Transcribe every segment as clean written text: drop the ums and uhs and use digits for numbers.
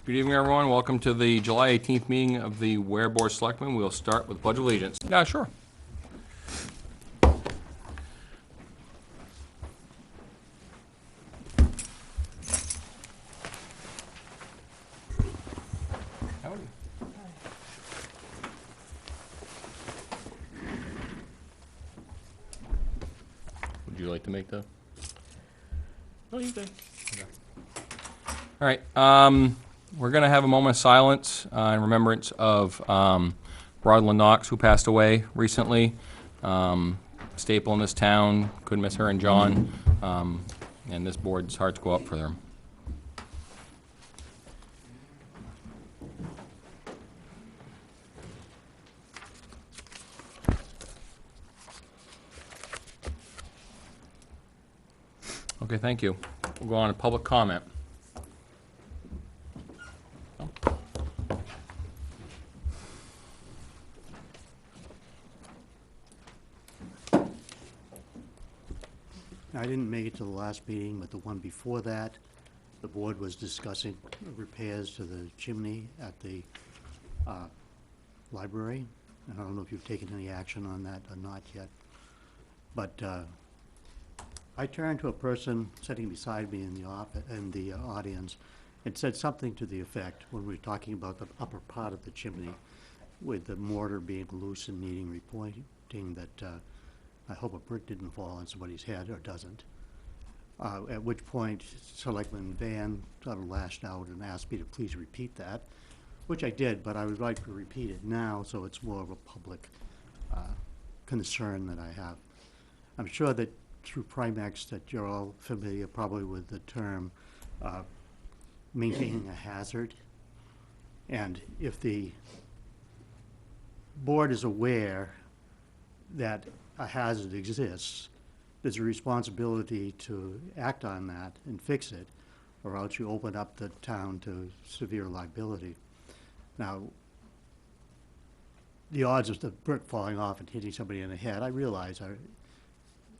Good evening, everyone. Welcome to the July 18th meeting of the Ware Board of Selectmen. We'll start with Pledge of Allegiance. Yeah, sure. Howdy. Would you like to make the? No, you can. Okay. All right. We're going to have a moment of silence in remembrance of Rodlin Knox, who passed away recently. Staple in this town. Couldn't miss her and John. And this board's hearts go up for them. Okay, thank you. We'll go on to public comment. I didn't make it to the last meeting, but the one before that, the board was discussing repairs to the chimney at the library. And I don't know if you've taken any action on that or not yet. But I turned to a person sitting beside me in the audience and said something to the effect, when we were talking about the upper part of the chimney, with the mortar being loose and needing repointing, that I hope a brick didn't fall on somebody's head, or doesn't. At which point, Selectman Van sort of lashed out and asked me to please repeat that, which I did, but I would like to repeat it now so it's more of a public concern that I have. I'm sure that through Primex that you're all familiar probably with the term maintaining a hazard. And if the board is aware that a hazard exists, there's a responsibility to act on that and fix it, or else you open up the town to severe liability. Now, the odds of the brick falling off and hitting somebody in the head, I realize, are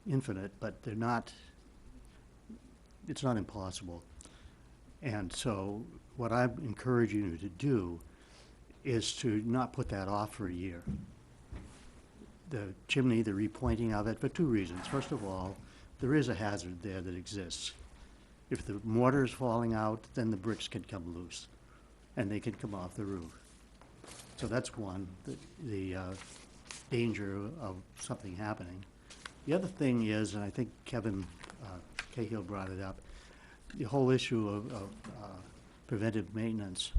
infinite, but they're not, it's not impossible. And so what I'm encouraging you to do is to not put that off for a year. The chimney, the repointing of it, for two reasons. First of all, there is a hazard there that exists. If the mortar is falling out, then the bricks can come loose, and they can come off the roof. So that's one, the danger of something happening. The other thing is, and I think Kevin Cahill brought it up, the whole issue of preventive maintenance.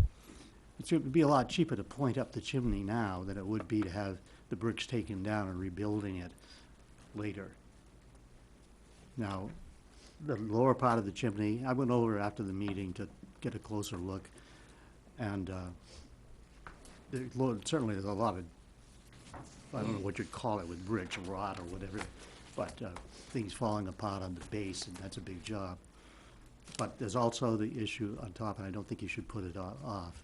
It would be a lot cheaper to point up the chimney now than it would be to have the bricks taken down and rebuilding it later. Now, the lower part of the chimney, I went over after the meeting to get a closer look, and certainly there's a lot of, I don't know what you'd call it with bricks, rot or whatever, but things falling apart on the base, and that's a big job. But there's also the issue on top, and I don't think you should put it off.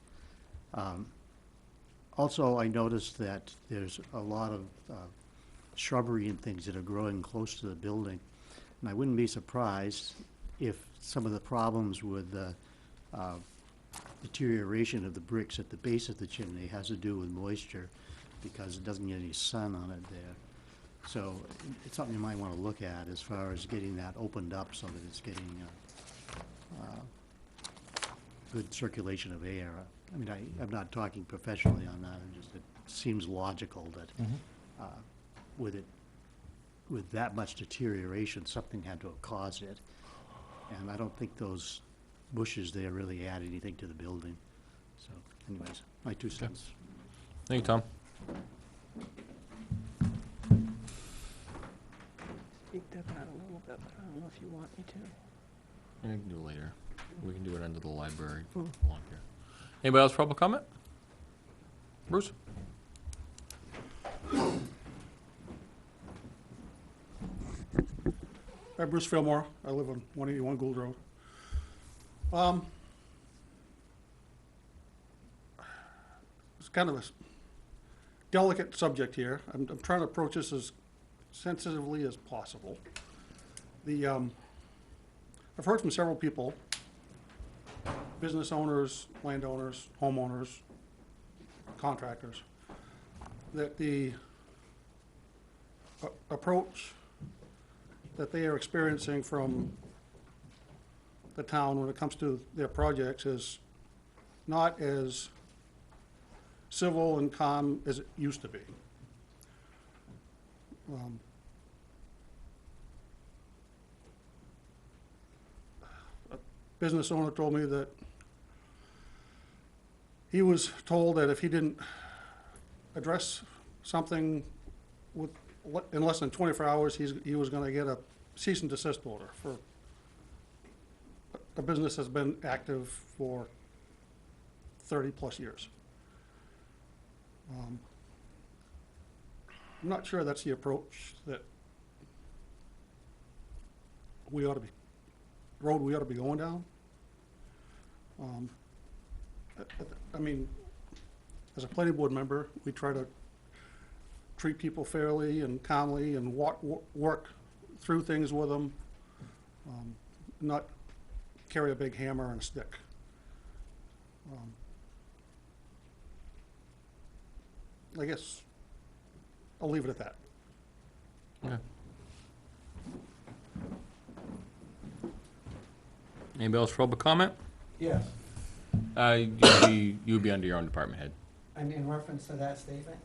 Also, I noticed that there's a lot of shrubbery and things that are growing close to the building. And I wouldn't be surprised if some of the problems with the deterioration of the bricks at the base of the chimney has to do with moisture, because it doesn't get any sun on it there. So it's something you might want to look at as far as getting that opened up so that it's getting good circulation of air. I mean, I'm not talking professionally on that. It seems logical that with that much deterioration, something had to have caused it. And I don't think those bushes there really add anything to the building. So, anyways, my 2 cents. Thank you, Tom. Speak that out a little bit, but I don't know if you want me to. We can do it later. We can do it under the library along here. Anybody else for public comment? Bruce? Hi, Bruce Fillmore. I live on 181 Gould Road. It's kind of a delicate subject here. I'm trying to approach this as sensitively as possible. I've heard from several people business owners, landowners, homeowners, contractors, that the approach that they are experiencing from the town when it comes to their projects is not as civil and calm as it used to be. A business owner told me that he was told that if he didn't address something in less than 24 hours, he was gonna get a cease and desist order for a business that's been active for 30-plus years. I'm not sure that's the approach that road we ought to be going down. I mean, as a planning board member, we try to treat people fairly and calmly and work through things with them, not carry a big hammer and a stick. I guess I'll leave it at that. Okay. Anybody else for public comment? Yes, You'd be under your own department head. and in reference to that statement,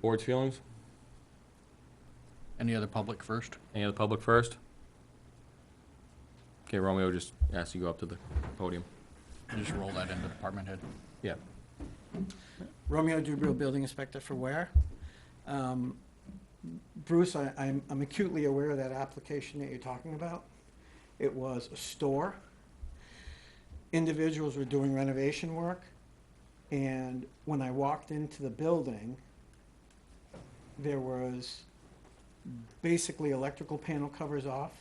Board's feelings? Any other public first? Any other public first? Okay, Romeo, just ask you to go up to the podium. Just roll that into department head. Yeah. Romeo Dubrio, building inspector for Ware. Bruce, I'm acutely aware of that application that you're talking about. It was a store. Individuals were doing renovation work, and when I walked into the building, there was basically electrical panel covers off,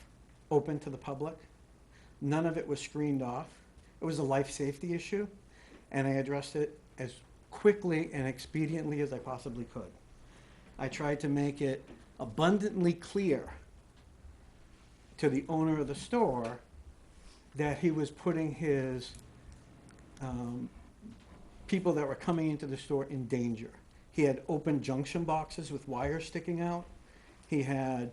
open to the public. None of it was screened off. It was a life safety issue, and I addressed it as quickly and expediently as I possibly could. I tried to make it abundantly clear to the owner of the store that he was putting his people that were coming into the store in danger. He had open junction boxes with wires sticking out. He had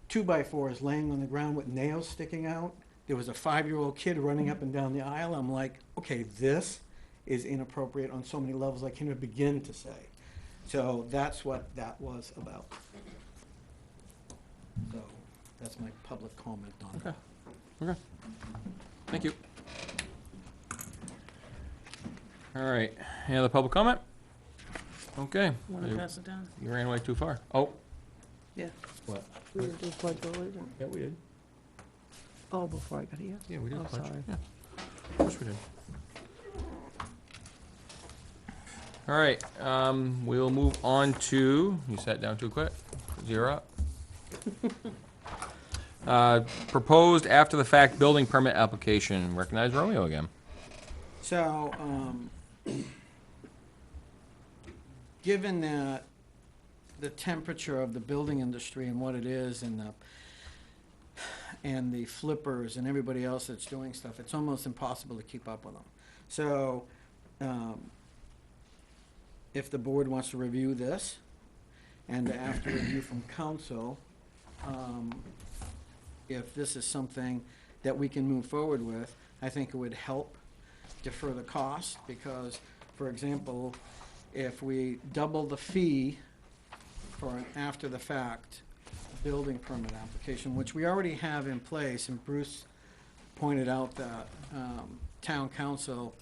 2x4s laying on the ground with nails sticking out. There was a 5-year-old kid running up and down the aisle. I'm like, okay, this is inappropriate on so many levels I can't even begin to say. So that's what that was about. So that's my public comment on it. Okay. Thank you. All right, any other public comment? Okay. Want to pass it down? You ran way too far. Oh. Yeah. What? We didn't do pledge of allegiance. Yeah, we did. Oh, before I got here? Yeah, we did. Oh, pledge. sorry. Yeah, of course we did. All right, we'll move on to, you sat down too quick, 0 up. Proposed after-the-fact building permit application, recognize Romeo again. So, given that the temperature of the building industry and what it is and the flippers and everybody else that's doing stuff, it's almost impossible to keep up with them. So, if the board wants to review this, and after review from council, if this is something that we can move forward with, I think it would help defer the cost, because, for example, if we double the fee for an after-the-fact building permit application, which we already have in place, and Bruce pointed out that town council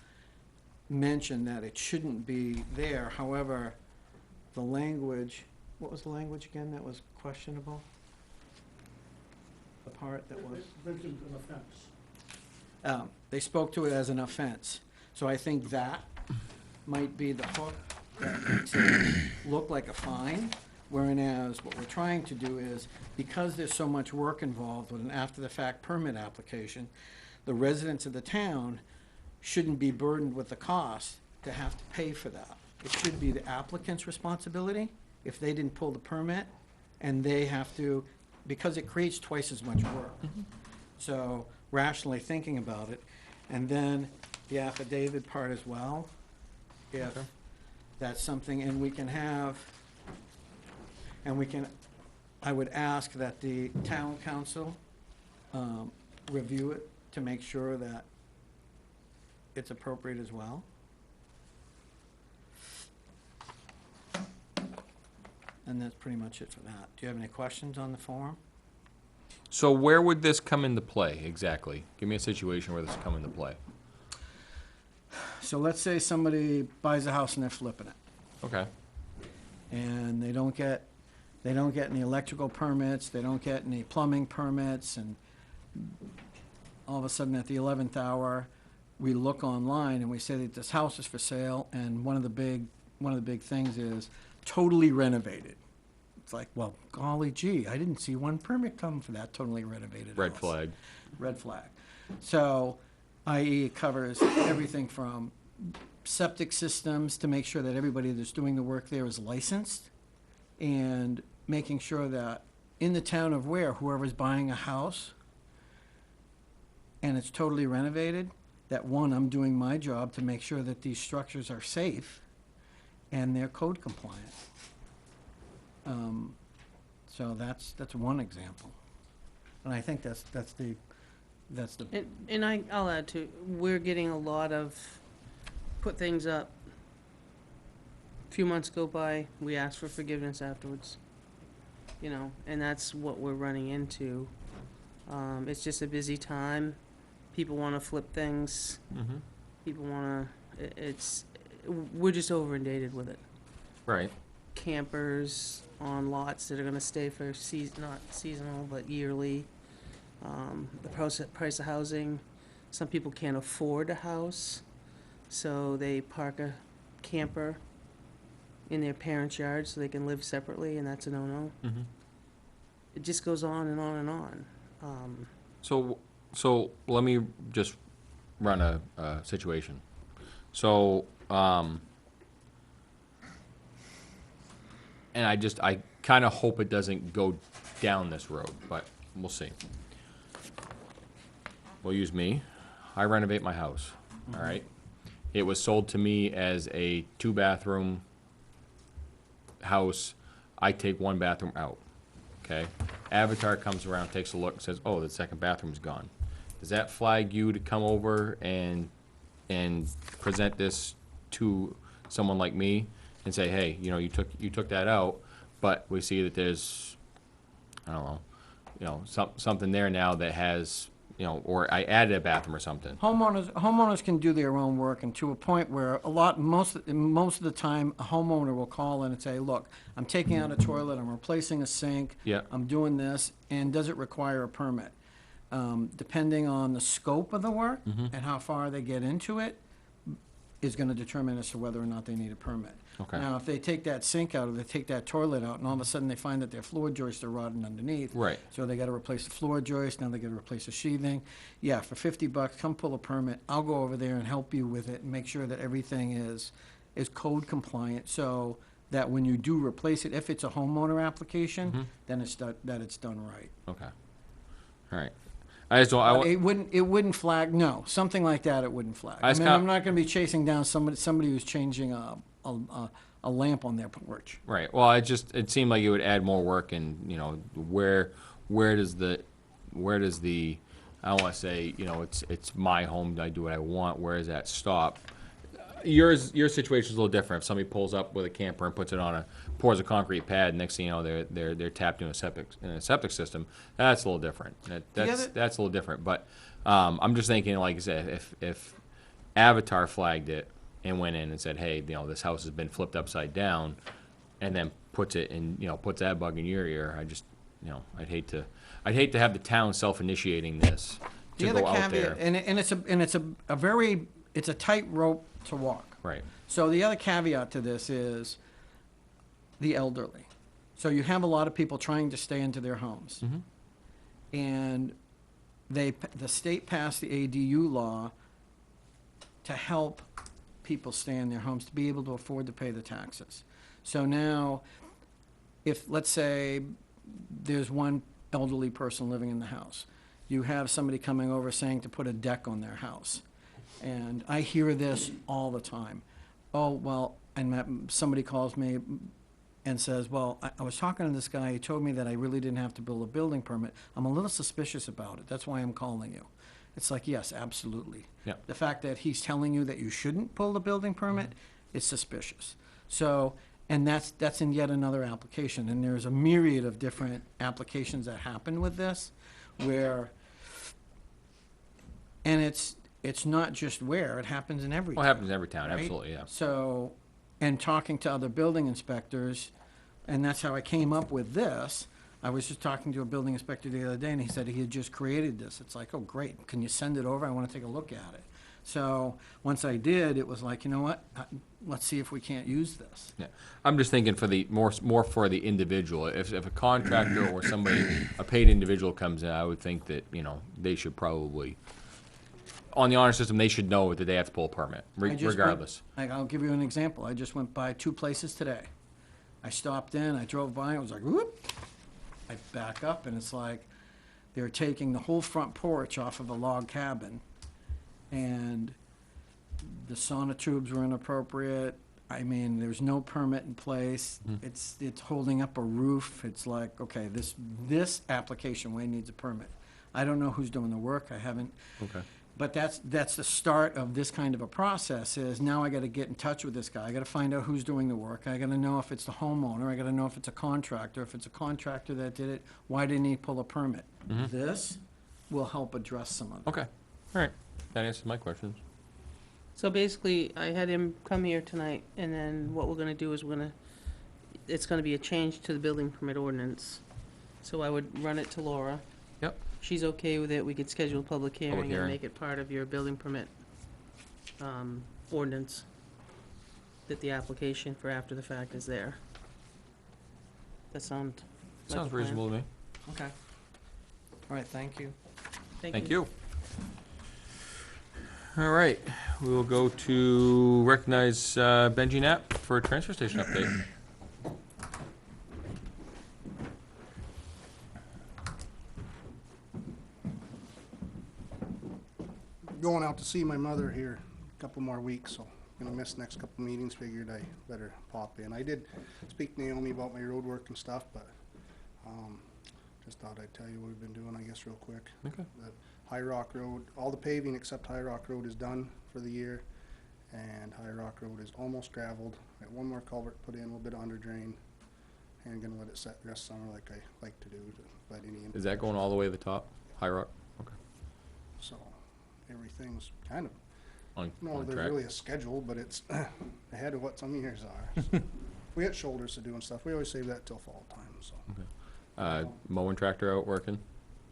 mentioned that it shouldn't be there. However, the language, what was the language again that was questionable? The part that was? Mentioned an offense. They spoke to it as an offense. So I think that might be the hook that makes it look like a fine, whereas what we're trying to do is, because there's so much work involved with an after-the-fact permit application, the residents of the town shouldn't be burdened with the cost to have to pay for that. It should be the applicant's responsibility if they didn't pull the permit, and they have to, because it creates twice as much work. So rationally thinking about it, And then the affidavit part as well, if that's something, and we can have, I would ask that the town council review it to make sure that it's appropriate as well. And that's pretty much it for that. Do you have any questions on the form? So where would this come into play exactly? Give me a situation where this come into play. So let's say somebody buys a house and they're flipping it, Okay. and they don't get any electrical permits, they don't get any plumbing permits, and all of a sudden at the 11th hour, we look online and we say that this house is for sale, and one of the big things is totally renovated. It's like, well, golly gee, I didn't see one permit come for that totally renovated Red house. flag. Red flag. So, i.e. it covers everything from septic systems to make sure that everybody that's doing the work there is licensed, and making sure that in the town of Ware, whoever's buying a house and it's totally renovated, that one, I'm doing my job to make sure that these structures are safe and they're code compliant. So that's one example. And I think that's the. And I'll add to, we're getting a lot of, put things up. A few months go by, we ask for forgiveness afterwards. You know, and that's what we're running into. It's just a busy time. People wanna flip things. Mm-hmm. People wanna, we're just over inundated with it. Right. Campers on lots that are gonna stay for not seasonal, but yearly. The price of housing, some people can't afford a house, so they park a camper in their parents' yard so they can live separately, and that's a no-no. Mm-hmm. It just goes on and on and on. So let me just run a situation. So, and I kind of hope it doesn't go down this road, but we'll see. We'll use me. I renovate my house, all right? It was sold to me as a 2-bathroom house. I take 1 bathroom out, okay? Avatar comes around, takes a look, and says, oh, the second bathroom's gone. Does that flag you to come over and present this to someone like me and say, hey, you know, you took that out, but we see that there's, I don't know, something there now that has, or I added a bathroom or something. Homeowners can do their own work, and to a point where most of the time, a homeowner will call in and say, look, I'm taking out a toilet, I'm replacing a sink, Yeah. I'm doing this, and does it require a permit? Depending on the scope of the work and how far they get into it, is gonna determine as to whether or not they need a permit. Okay. Now, if they take that sink out, or they take that toilet out, and all of a sudden they find that their floor joists are rotting underneath. Right. So they gotta replace the floor joist, now they gotta replace the sheathing. Yeah, for $50, come pull a permit, I'll go over there and help you with it and make sure that everything is code compliant, so that when you do replace it, if it's a homeowner application, then it's done right. Okay. All right. I just don't, It wouldn't flag, no, something like that, it wouldn't flag. I I just mean, got- I'm not gonna be chasing down somebody who's changing a lamp on their porch. Right. Well, it seemed like it would add more work, and where does the I don't want to say it's my home, I do what I want. Where does that stop? Your situation is a little different. If somebody pulls up with a camper and pours a concrete pad, next thing you know they're tapped into a septic system. That's a little different. That's a little different. But I'm just thinking, like I said, if Avatar flagged it and went in and said, hey, this house has been flipped upside down, and then puts that bug in your ear, I'd hate to have the town self-initiating this to The other go out caveat, there. it's a tight rope to walk. Right. So the other caveat to this is the elderly. So you have a lot of people trying to stay into their homes. And the state passed the ADU law to help people stay in their homes, to be able to afford to pay the taxes. So now, if, let's say, there's one elderly person living in the house, you have somebody coming over saying to put a deck on their house. And I hear this all the time. Oh, well, somebody calls me and says, well, I was talking to this guy, he told me that I really didn't have to build a building permit. I'm a little suspicious about it, that's why I'm calling you. It's like, yes, absolutely. Yeah. The fact that he's telling you that you shouldn't pull the building permit is suspicious. So, and that's in yet another application, and there's a myriad of different applications that happen with this, where, and it's not just where, it happens in every Well, it happens in every town, right? absolutely, yeah. So, and talking to other building inspectors, and that's how I came up with this. I was just talking to a building inspector the other day, and he said he had just created this. It's like, oh, great, can you send it over? I want to take a look at it. So, once I did, it was like, you know what, let's see if we can't use this. Yeah, I'm just thinking for the, more for the individual. If a contractor or somebody, a paid individual comes in, I would think that, you know, they should probably, on the honor system, they should know that they have to pull a permit, I just went- regardless. I'll give you an example. I just went by 2 places today. I stopped in, I drove by, I was like, whoop. I back up, and it's like, they're taking the whole front porch off of a log cabin, and the sonotubes were inappropriate. I mean, there's no permit in place. It's holding up a roof. It's like, okay, this application way needs a permit. I don't know who's doing the work. I haven't. Okay. But that's the start of this kind of a process, is now I gotta get in touch with this guy. I gotta find out who's doing the work. I gotta know if it's the homeowner. I gotta know if it's a contractor. If it's a contractor that did it, why didn't he pull a permit? This will help address some of it. Okay, all right, that answers my questions. So basically, I had him come here tonight, and then what we're gonna do is it's gonna be a change to the building permit ordinance. So I would run it to Laura. Yep. She's okay with it, we could schedule a public hearing and hearing. make it part of your building permit, ordinance. That the application for after the fact is there. That sound like a Sounds plan? reasonable to me. Okay. All right, thank you. Thank you. All right, we will go to recognize Benji Knapp for a transfer station update. Going out to see my mother here a couple more weeks, so gonna miss the next couple meetings, figured I better pop in. I did speak to Naomi about my road work and stuff, but, just thought I'd tell you what we've been doing, I guess, real quick. Okay. The High Rock Road, all the paving except High Rock Road is done for the year, and High Rock Road is almost gravelled. Got one more culvert put in, a little bit of under drain, and gonna let it set the rest of summer like I like to do, but any. Is that going all the way to the top, High Rock? Okay. So, everything's kind of, On no, there's track. really a schedule, but it's ahead of what some years are. So, we got shoulders to do and stuff. We always save that till fall time, so Mowing tractor out working?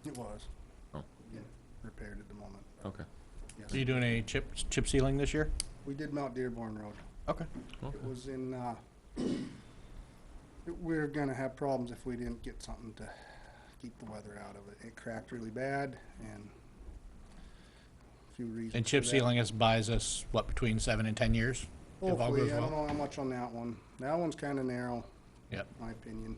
it was. Oh. Yeah, repaired at the moment. but Okay. yes. Are you doing any chip sealing this year? We did Mount Dearborn Road. Okay. Okay. It was in, we're gonna have problems if we didn't get something to keep the weather out of it. It cracked really bad, and a few reasons. And for chip that. sealing buys us, what, between 7 and 10 years? If all Hopefully, goes I don't well? know how much on that one. That one's kinda narrow. Yep. My opinion.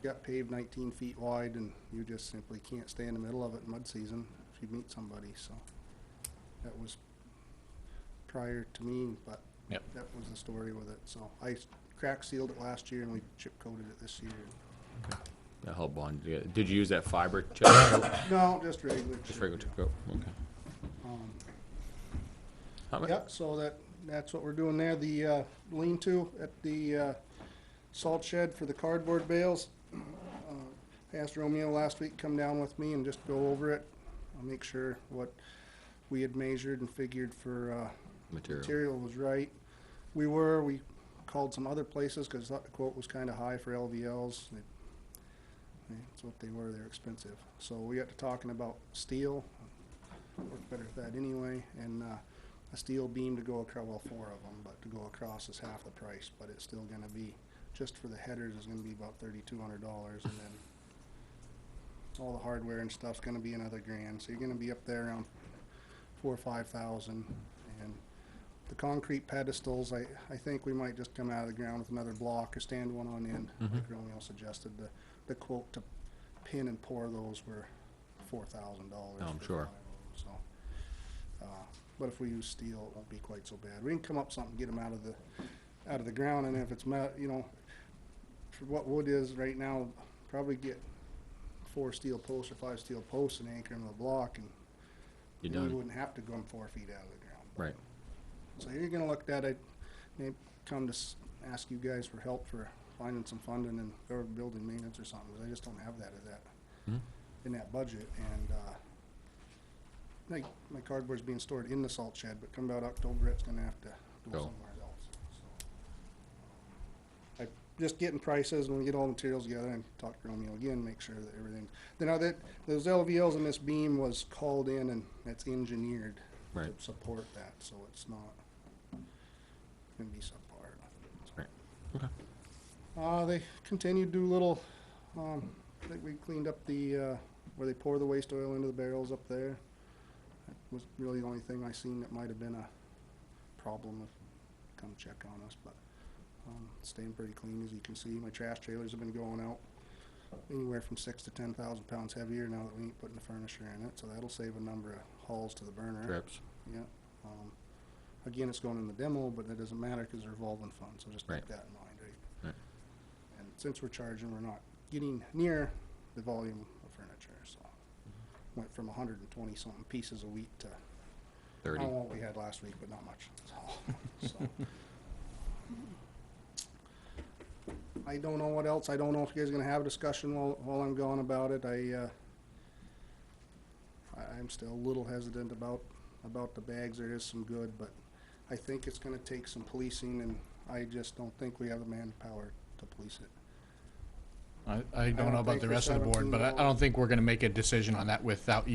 You got paved 19 feet wide, and you just simply can't stay in the middle of it in mud season if you meet somebody, so. That was prior to me, but Yep. that was the story with it, so. I crack sealed it last year, and we chip coated it this year. That helped bond. Did you use that fiber chip? No, just regular. Just chip, regular chip coat? Okay. Um, How much? Yeah, so that's what we're doing there. The lean-to at the salt shed for the cardboard bales. I asked Romeo last week to come down with me and just go over it. I'll make sure what we had measured and figured for Material. material was right. We called some other places because thought the quote was kind of high for LVLs. That's what they were, they're expensive. So we got to talking about steel, worked better with that anyway, and a steel beam to go across, well, 4 of them, but to go across is half the price, but it's still gonna be, just for the headers is gonna be about $3,200, and then all the hardware and stuff's gonna be another $1,000, so you're gonna be up there around 4,000 or 5,000, and the concrete pedestals, I think we might just come out of the ground with another block or stand one on end, like Romeo suggested. The quote to pin and pour those were $4,000. Oh, I'm for sure. 5 of them, so. but if we use steel, it won't be quite so bad. We can come up with something, get them out of the ground, and if it's you know, for what wood is right now, probably get 4 steel posts or 5 steel posts and anchor them to the block, and You're you know, we done. wouldn't have to go 4 feet out of the ground. Right. So you're gonna look at it, maybe come to ask you guys for help for finding some funding and or building maintenance or something, 'cause I just don't have that as that, Mhm. in that budget, and, like, my cardboard's being stored in the salt shed, but come about October, it's gonna have to go Go. somewhere else, so. I, just getting prices, when we get all the materials together and talk to Romeo again, make sure that everything, then now that, those LVLs in this beam was called in and it's engineered Right. to support that, so it's not gonna be subpar. Right. Okay. They continue to do little, I think we cleaned up the, where they pour the waste oil into the barrels up there. That was really the only thing I seen that might have been a problem, if, come check on us, but, it's staying pretty clean, as you can see. My trash trailers have been going out anywhere from 6,000 to 10,000 pounds heavier now that we ain't putting the furniture in it, so that'll save a number of hauls to the burner. Trips. Yeah. Again, it's going in the demo, but that doesn't matter because they're revolving funds, so just keep Right. that in mind, right? Right. And since we're charging, we're not getting near the volume of furniture, so. Went from 120 something pieces a week to, I 30. don't know what we had last week, but not much, so. I don't know what else, I don't know if you guys are gonna have a discussion while I'm gone about it. I'm still a little hesitant about the bags. There is some good, but I think it's gonna take some policing, and I just don't think we have the manpower to police it. I don't know about think the for rest of the board, but I don't think we're gonna make a decision on that without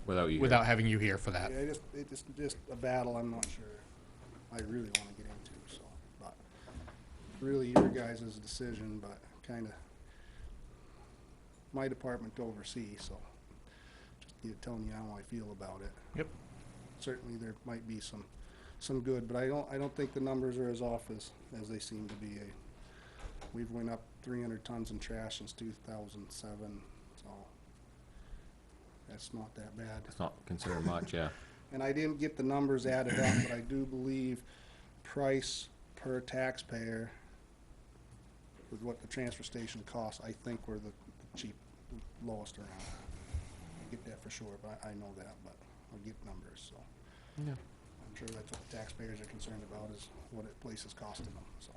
Without you. without having you here for that. Yeah, it's just a battle I'm not sure I really wanna get into, so, but really your guys' decision, but kinda my department to oversee, so just telling you how I feel about it. Yep. Certainly there might be some good, but I don't think the numbers are as off as they seem to be. We've went up 300 tons in trash since 2007, so that's not that bad. It's not considered much, yeah. And I didn't get the numbers added up, but I do believe price per taxpayer with what the transfer station costs, I think we're the lowest around. I get that for sure, but I know that, but I'll get numbers, so. Yeah. I'm sure that's what the taxpayers are concerned about, is what a place is costing them, so.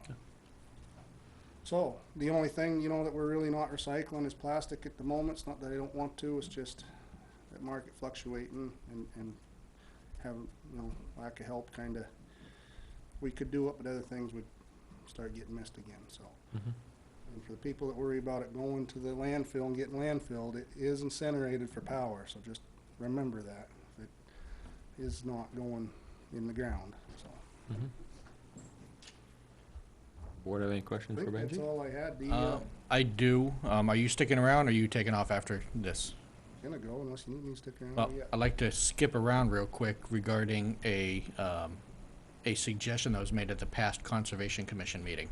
So, the only thing, you know, that we're really not recycling is plastic at the moment. It's not that I don't want to, it's just that market fluctuating and having, you know, lack of help kinda. We could do it, but other things would start getting missed again, so. Mhm. And for the people that worry about it going to the landfill and getting landfilled, it is incinerated for power, so just remember that. It is not going in the ground, so. Mhm. Board have any I questions for think that's Benji? all I had. I do. Are you sticking around, or are you taking off after this? Gonna go unless you need me to stick around. Well, Yeah. I'd like to skip around real quick regarding a suggestion that was made at the past Conservation Commission meeting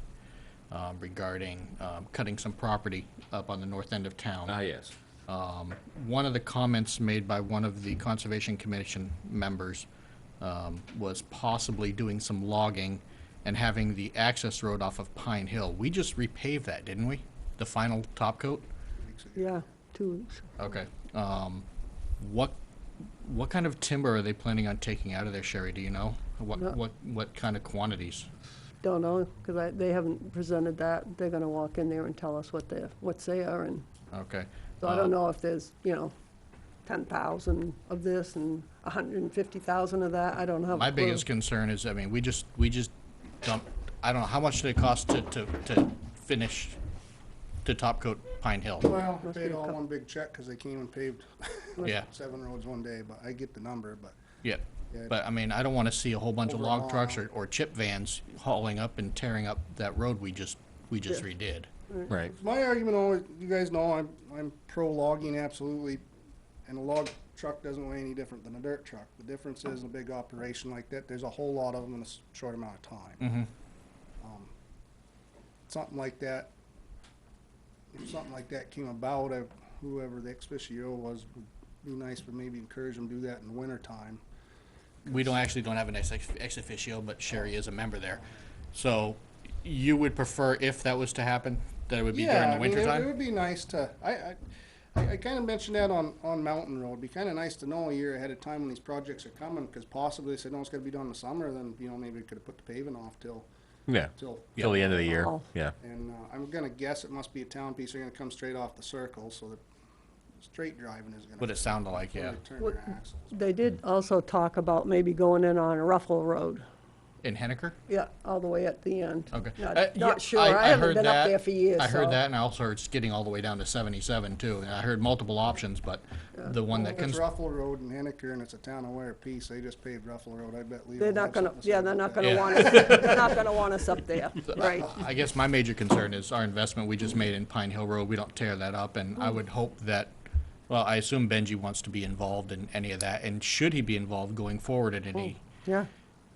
regarding cutting some property up on the north end of town. Ah, yes. One of the comments made by one of the Conservation Commission members was possibly doing some logging and having the access road off of Pine Hill. We just repaved that, didn't we? The final top coat? Weeks ago. Yeah, 2 weeks. Okay. What kind of timber are they planning on taking out of there, Sherry? Do you know? No. What kind of quantities? Don't know, because they haven't presented that. They're gonna walk in there and tell us what they are, and Okay. so I don't know if there's, 10,000 of this and 150,000 of that. I don't have a My clue. biggest concern is, I mean, we just dumped, I don't know, how much did it cost to finish, to top coat Pine Hill? Well, Must paid be a all couple- one big check because they came and paved Yeah, 7 roads one day, but I get the number, but. yeah. Yeah, But, I mean, I don't want to see a whole bunch of log Overall- trucks or chip vans hauling up and tearing up that road we just redid. Right. My argument always, you guys know, I'm pro logging absolutely, and a log truck doesn't weigh any different than a dirt truck. The difference is in a big operation like that, there's a whole lot of them in a short amount of time. Mm-hmm. Something like that, if something like that came about, whoever the ex officio was, would be nice to maybe encourage them to do that in the winter time. we don't have an ex officio, but Sherry is a member there. So you would prefer, if that was to happen, that it would be during the winter It time? would be nice to, I kind of mentioned that on Mountain Road. It'd be kind of nice to know a year ahead of time when these projects are coming, because possibly they said, no, it's gonna be done in the summer, then, maybe we could have put the paving off till, Yeah, till, till the end of the year, Oh. yeah. and, I'm gonna guess it must be a town piece. They're gonna come straight off the circle, so that straight driving is gonna. What it sounded like, yeah. really turn What- their axles. They did also talk about maybe going in on Ruffalo Road. In Henniker? Yeah, all the way at the end. Okay. Not, Yeah, not sure. I haven't heard been up that. there for years, I heard so- that, and I also heard skidding all the way down to 77 too. And I heard multiple options, but the one that Well, if it's comes, Ruffalo Road in Henniker and it's a town aware piece, they just paved Ruffalo Road. I bet Leo They're will not have gonna, something to say yeah, they're about not that. gonna Yeah. want us, they're not gonna want us up there, right? I guess my major concern is our investment we just made in Pine Hill Road. We don't tear that up, and I would hope that, well, I assume Benji wants to be involved in any of that, and should he be involved going forward in any, Yeah,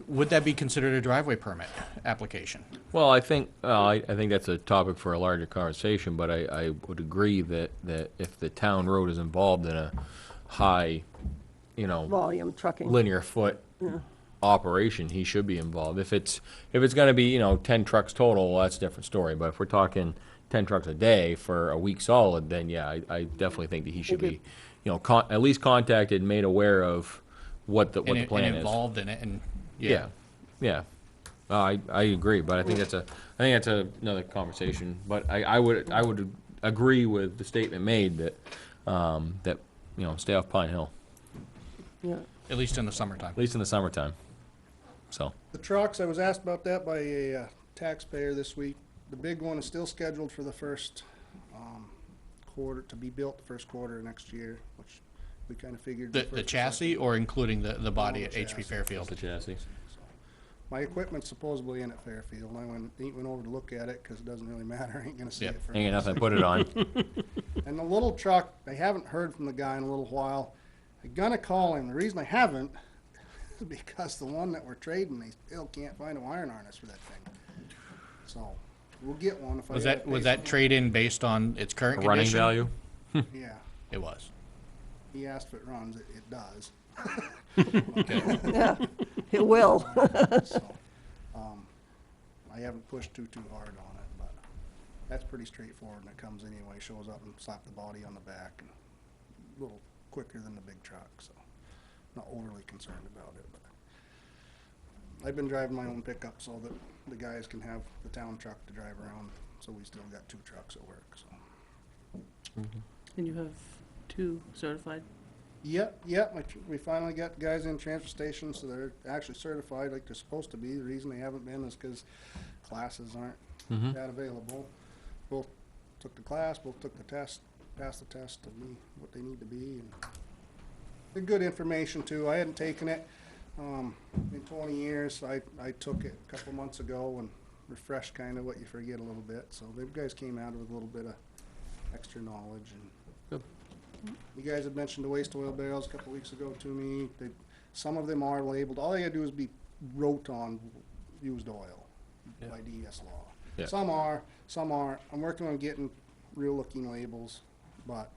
would that be considered a driveway permit application? Well, I think, I think that's a topic for a larger conversation, but I would agree that if the town road is involved in a high, volume trucking. linear foot operation, he should be involved. If it's gonna be, 10 trucks total, well, that's a different story, but if we're talking 10 trucks a day for a week solid, then yeah, I definitely think that he should be, at least contacted and made aware of what the And plan and is. involved in it, and, Yeah, yeah. I agree, but I think that's another conversation. But I would agree with the statement made that, stay off Pine Hill, Yeah, at least in the summertime. at least in the summertime. So, The trucks, I was asked about that by a taxpayer this week. The big one is still scheduled for the first quarter, to be built the first quarter of next year, which we kind of figured. The first or chassis, second. or including the body No, at the HP chassis. Fairfield? the chassis. So, my equipment's supposedly in at Fairfield. I went over to look at it because it doesn't really matter. I ain't gonna see Yeah. it for. Ain't got nothing, put it on. And the little truck, I haven't heard from the guy in a little while. I'm gonna call him. The reason I haven't is because the one that we're trading, they still can't find a wiring harness for that thing. So, we'll get one if I. Was gotta that, pay was that some- trade-in based on its current condition? Running value? Yeah, It was. he asked if it runs. It does. Okay. yeah, it will. So, I haven't pushed too hard on it, but that's pretty straightforward, and it comes anyway, shows up and slap the body on the back, and a little quicker than the big truck, so not overly concerned about it, but I've been driving my own pickup so that the guys can have the town truck to drive around, so we still got 2 trucks at work, so. And you have 2 certified? Yep, we finally got guys in transfer station, so they're actually certified like they're supposed to be. The reason they haven't been is because classes aren't that available. Both took the class, both took the test, passed the test to be what they need to be. And they're good information too. I hadn't taken it in 20 years. I took it a couple months ago and refreshed kind of what you forget a little bit. So the guys came out with a little bit of extra knowledge. And you guys had mentioned the waste oil barrels a couple weeks ago to me. Some of them are labeled. All you gotta do is be wrote on used oil by DES law. Yeah. Some are, some aren't. I'm working on getting real looking labels, but,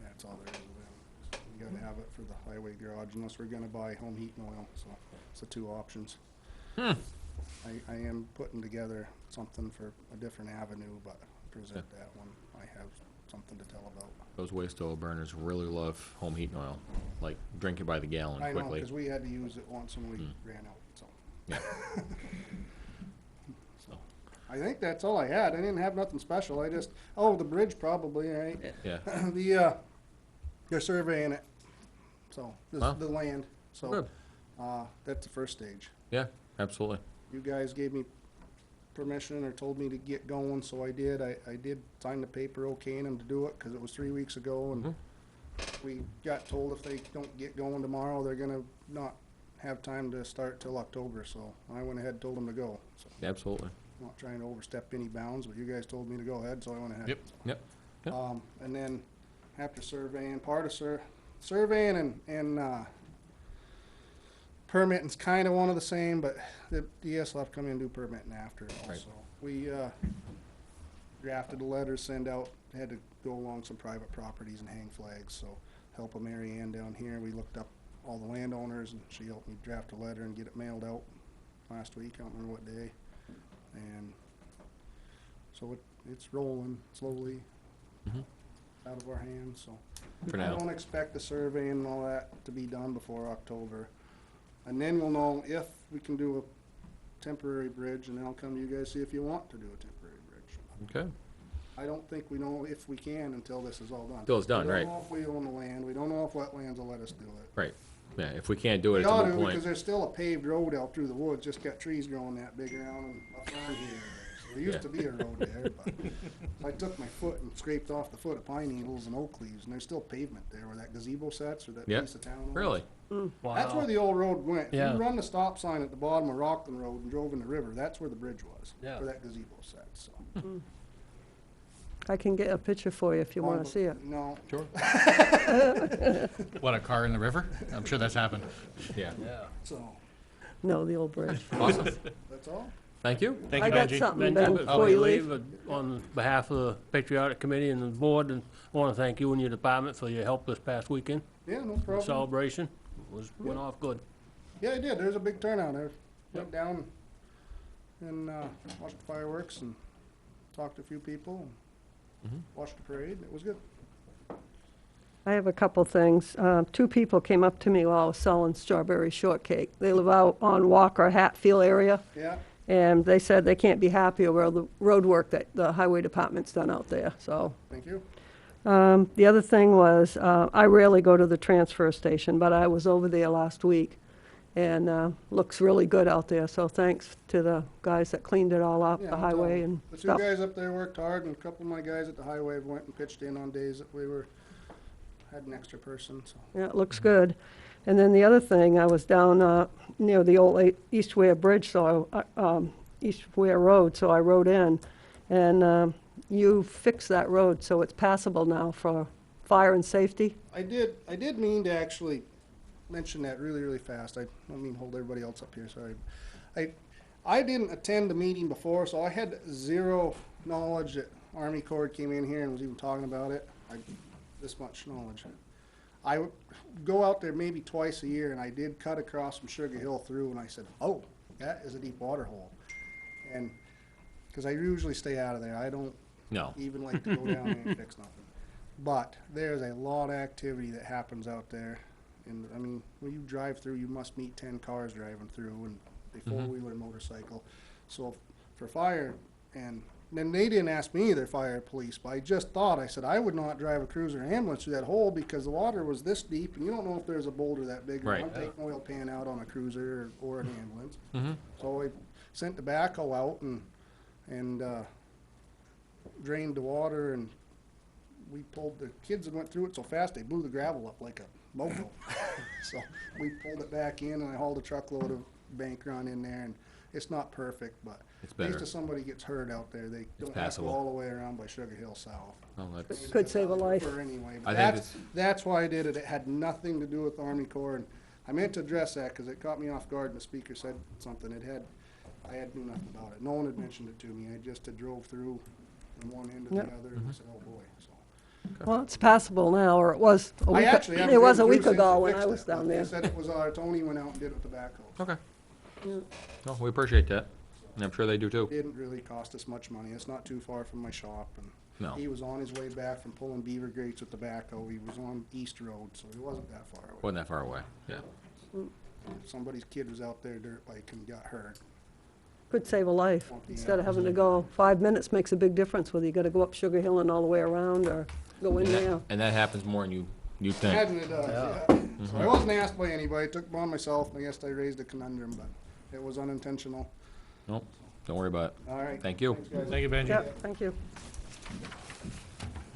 that's all there is of them. You gotta have it for the highway garage unless we're gonna buy home heat and oil, so it's the 2 options. I am putting together something for a different avenue, but present that one. I have something to tell about. Those waste oil burners really love home heat and oil, like drink it by the gallon I know, quickly. because we had to use it once and we ran out, so. Yeah. So, I think that's all I had. I didn't have nothing special. I just, the bridge probably, right? yeah, They're surveying it, so, Wow. the land, so, Good. that's the first stage. yeah, absolutely. You guys gave me permission or told me to get going, so I did. I did sign the paper okaying them to do it, because it was 3 weeks ago, and we got told if they don't get going tomorrow, they're gonna not have time to start till October, so I went ahead and told them to go. So, Absolutely. I'm not trying to overstep any bounds, but you guys told me to go ahead, so I went ahead. Yep. Yep. Yep. And then after surveying, part of surveying and permitting's kind of one of the same, but the DS will have to come in and do permitting after it Right. also. We drafted a letter, send out, had to go along some private properties and hang flags, so help of Mary Ann down here. We looked up all the landowners, and she helped me draft a letter and get it mailed out last week. I don't remember what day. And so it's rolling slowly out of our hands, so. For I now. don't expect the survey and all that to be done before October. And then we'll know if we can do a temporary bridge, and then I'll come to you guys, see if you want to do a temporary bridge. Okay. I don't think we know if we can until this is all done. Till it's done, right. We don't know if we own the land, we don't know if wetlands will let us do it. Right. Yeah, if we can't do it, We it's a ought moot to, point. because there's still a paved road out through the woods, just got trees growing that big around and a fern here. So there used to be a road there, but I took my foot and scraped off the foot of pine needles and oak leaves, and there's still pavement there where that gazebo sets or that Yeah. piece of town was. Really? That's where the old road went. If Yeah. you run the stop sign at the bottom of Rockland Road and drove in the river, that's where the bridge was, Yeah. where that gazebo sets, so. I can get a picture for you if you want to see it. No, Sure. What, a car in the river? I'm sure that's happened. Yeah. Yeah. so, No, the old bridge. Awesome. that's all. Thank you. Thank I you, got Benji. something, Benji, Ben, before you leave, on behalf of the Patriotic Committee and the board, and I want to thank you and your department for your help this past weekend. Yeah, no problem. Celebration went off good. Yeah, I did. There's a big turnout. I went down and watched the fireworks and talked to a few people and watched the parade. It was good. I have a couple things. Two people came up to me while I was selling strawberry shortcake. They live out on Walker Hatfield area, Yeah, and they said they can't be happier with the road work that the highway department's done out there, so. thank you. The other thing was, I rarely go to the transfer station, but I was over there last week, and looks really good out there, so thanks to the guys that cleaned it all up, Yeah, the I'll highway tell 'em. and The two stuff. guys up there worked hard, and a couple of my guys at the highway went and pitched in on days that we had an extra person, so. Yeah, it looks good. And then the other thing, I was down near the old East Ware Bridge, so East Ware Road, so I rode in, and you fixed that road, so it's passable now for fire and safety. I did mean to actually mention that really, really fast. I don't mean to hold everybody else up here, sorry. I didn't attend the meeting before, so I had zero knowledge that Army Corps came in here and was even talking about it. This much knowledge. I would go out there maybe twice a year, and I did cut across from Sugar Hill through, and I said, oh, that is a deep water hole. And, because I usually stay out of there. I don't No. even like to go down there and fix nothing. But there's a lot of activity that happens out there. And, I mean, when you drive through, you must meet 10 cars driving through, and a four-wheeler motorcycle. So for fire, and then they didn't ask me either, fire or police, but I just thought, I said, I would not drive a cruiser or ambulance through that hole because the water was this deep, and you don't know if there's a boulder that big. Right. I'm taking oil pan out on a cruiser or an ambulance. So I sent the backhoe out and drained the water, and we pulled, the kids that went through it so fast, they blew the gravel up like a moco. So we pulled it back in, and I hauled a truckload of bank run in there, and it's not perfect, but It's at least better. if somebody gets hurt out there, they don't have to go passable. all the way around by Sugar Hill South. Oh, that's, Could save a life. For anyway, I but think that's why I did it. It had nothing to do with the Army Corps, and I meant to address that because it caught me off guard, and the speaker said something. I had knew nothing about it. No one had mentioned it to me. I just had drove through from one end to the Yep. other, and I said, oh boy, so. Well, it's passable now, or it was a I week, actually haven't it was a driven week through since ago they when fixed I was it, down but there. They said it was, Tony went out and did it with the backhoe. okay. No, we appreciate that. And I'm sure they do too. Didn't really cost us much money. It's not too far from my shop, and No. he was on his way back from pulling beaver grates with the backhoe. He was on East Road, so he wasn't that far away. Wasn't that far away. Yeah. Somebody's kid was out there dirt bike and got hurt. Could save a life. Won't be Instead of having to go 5 minutes makes a big difference whether you gotta go up Sugar Hill and all the way around or go in And there. that, and that happens more than you think. Hadn't it does, yeah. So I wasn't asked by anybody. I took it on myself. I guess I raised a conundrum, but it was unintentional. Nope. Don't worry about it. All right. Thank you. Thanks, guys. Thank you, Benji. Yep, thank you.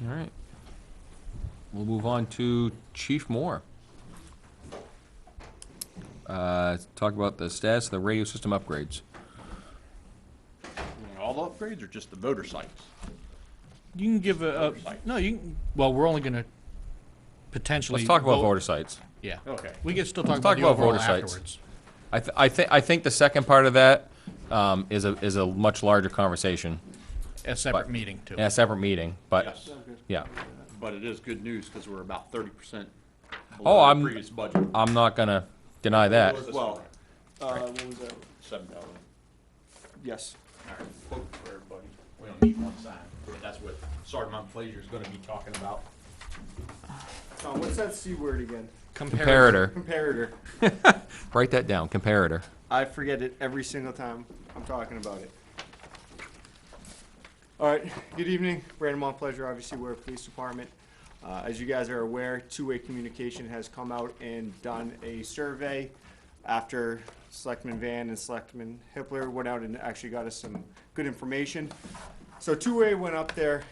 All right. We'll move on to Chief Moore. Talk about the status of the radio system upgrades. All the upgrades or just the voter sites? You can give no, you can, well, we're only gonna potentially. Let's talk about vote- voter sites. Yeah. Okay. We can still talk Let's about talk the about overall voter sites. afterwards. I think the second part of that is a much larger conversation, A separate But- meeting too. in a separate meeting, but, Yes, yeah. but it is good news because we're about 30% Oh, below I'm- the previous budget. I'm not gonna deny that. Well, what was that? 7,000. Yes. All right, quote for everybody. We don't need one sign, but that's what Sergeant Montplaisir is gonna be talking about. Tom, what's that C word again? Comparator. Comparator. Write that down, comparator. I forget it every single time I'm talking about it. All right, good evening. Brandon Montplaisir, obviously, we're a police department. As you guys are aware, Two-Way Communication has come out and done a survey after Selectman Van and Selectman Hippler went out and actually got us some good information. So Two-Way went up there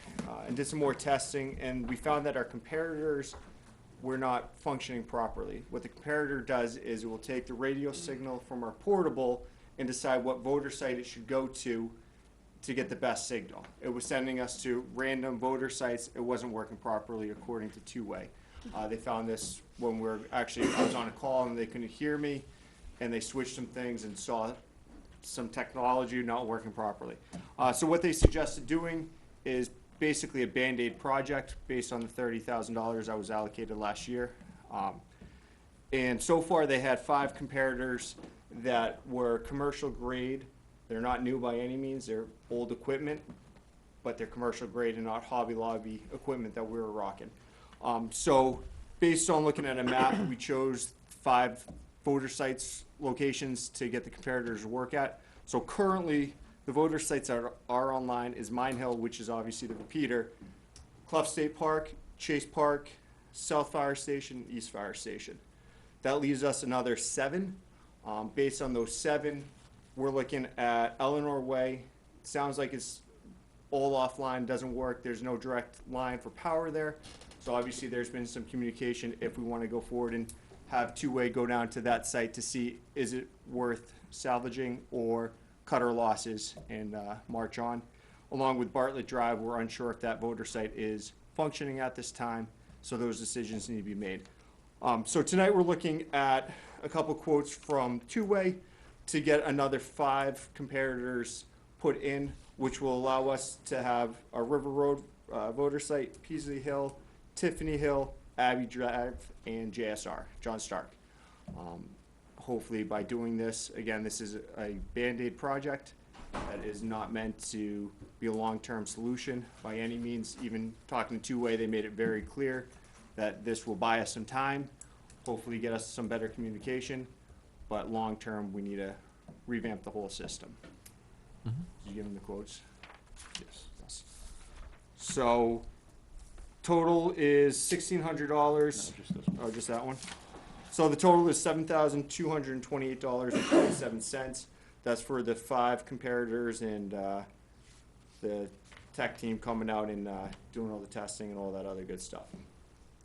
and did some more testing, and we found that our comparators were not functioning properly. What the comparator does is it will take the radio signal from our portable and decide what voter site it should go to get the best signal. It was sending us to random voter sites. It wasn't working properly according to Two-Way. They found this when I was on a call and they couldn't hear me, and they switched some things and saw some technology not working properly. So what they suggested doing is basically a Band-Aid project based on the $30,000 I was allocated last year. And so far, they had 5 comparators that were commercial grade. They're not new by any means. They're old equipment, but they're commercial grade and not Hobby Lobby equipment that we were rocking. So based on looking at a map, we chose 5 voter sites locations to get the comparators to work at. So currently, the voter sites that are online is Mine Hill, which is obviously the repeater, Clough State Park, Chase Park, South Fire Station, East Fire Station. That leaves us another 7. Based on those 7, we're looking at Eleanor Way. Sounds like it's all offline, doesn't work. There's no direct line for power there. So obviously there's been some communication if we want to go forward and have Two-Way go down to that site to see is it worth salvaging or cut our losses and march on. Along with Bartlett Drive, we're unsure if that voter site is functioning at this time, so those decisions need to be made. So tonight we're looking at a couple quotes from Two-Way to get another 5 comparators put in, which will allow us to have a River Road voter site, Peasley Hill, Tiffany Hill, Abbey Drive, and JSR, John Stark. Hopefully by doing this, again, this is a Band-Aid project that is not meant to be a long-term solution by any means. Even talking to Two-Way, they made it very clear that this will buy us some time, hopefully get us some better communication, but long-term, we need to revamp the whole system. Did you give them the quotes? Yes. So, total is $1,600. Just this one. Oh, just that one? So the total is $7,228.27. That's for the 5 comparators and the tech team coming out and doing all the testing and all that other good stuff.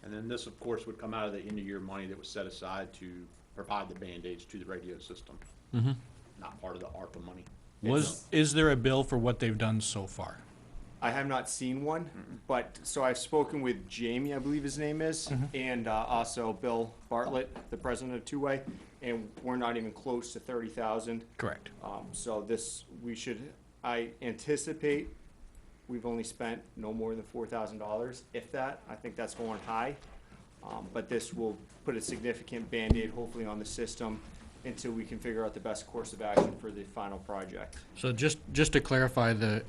And then this, of course, would come out of the end-of-year money that was set aside to provide the Band-Aids to the radio system. Not part of the ARPA money. Is there a bill for what they've done so far? I have not seen one, but, so I've spoken with Jamie, I believe his name is, and also Bill Bartlett, the president of Two-Way, and we're not even close to 30,000. Correct. So this, I anticipate we've only spent no more than $4,000, if that. I think that's going high. But this will put a significant Band-Aid hopefully on the system until we can figure out the best course of action for the final project. So just to clarify, the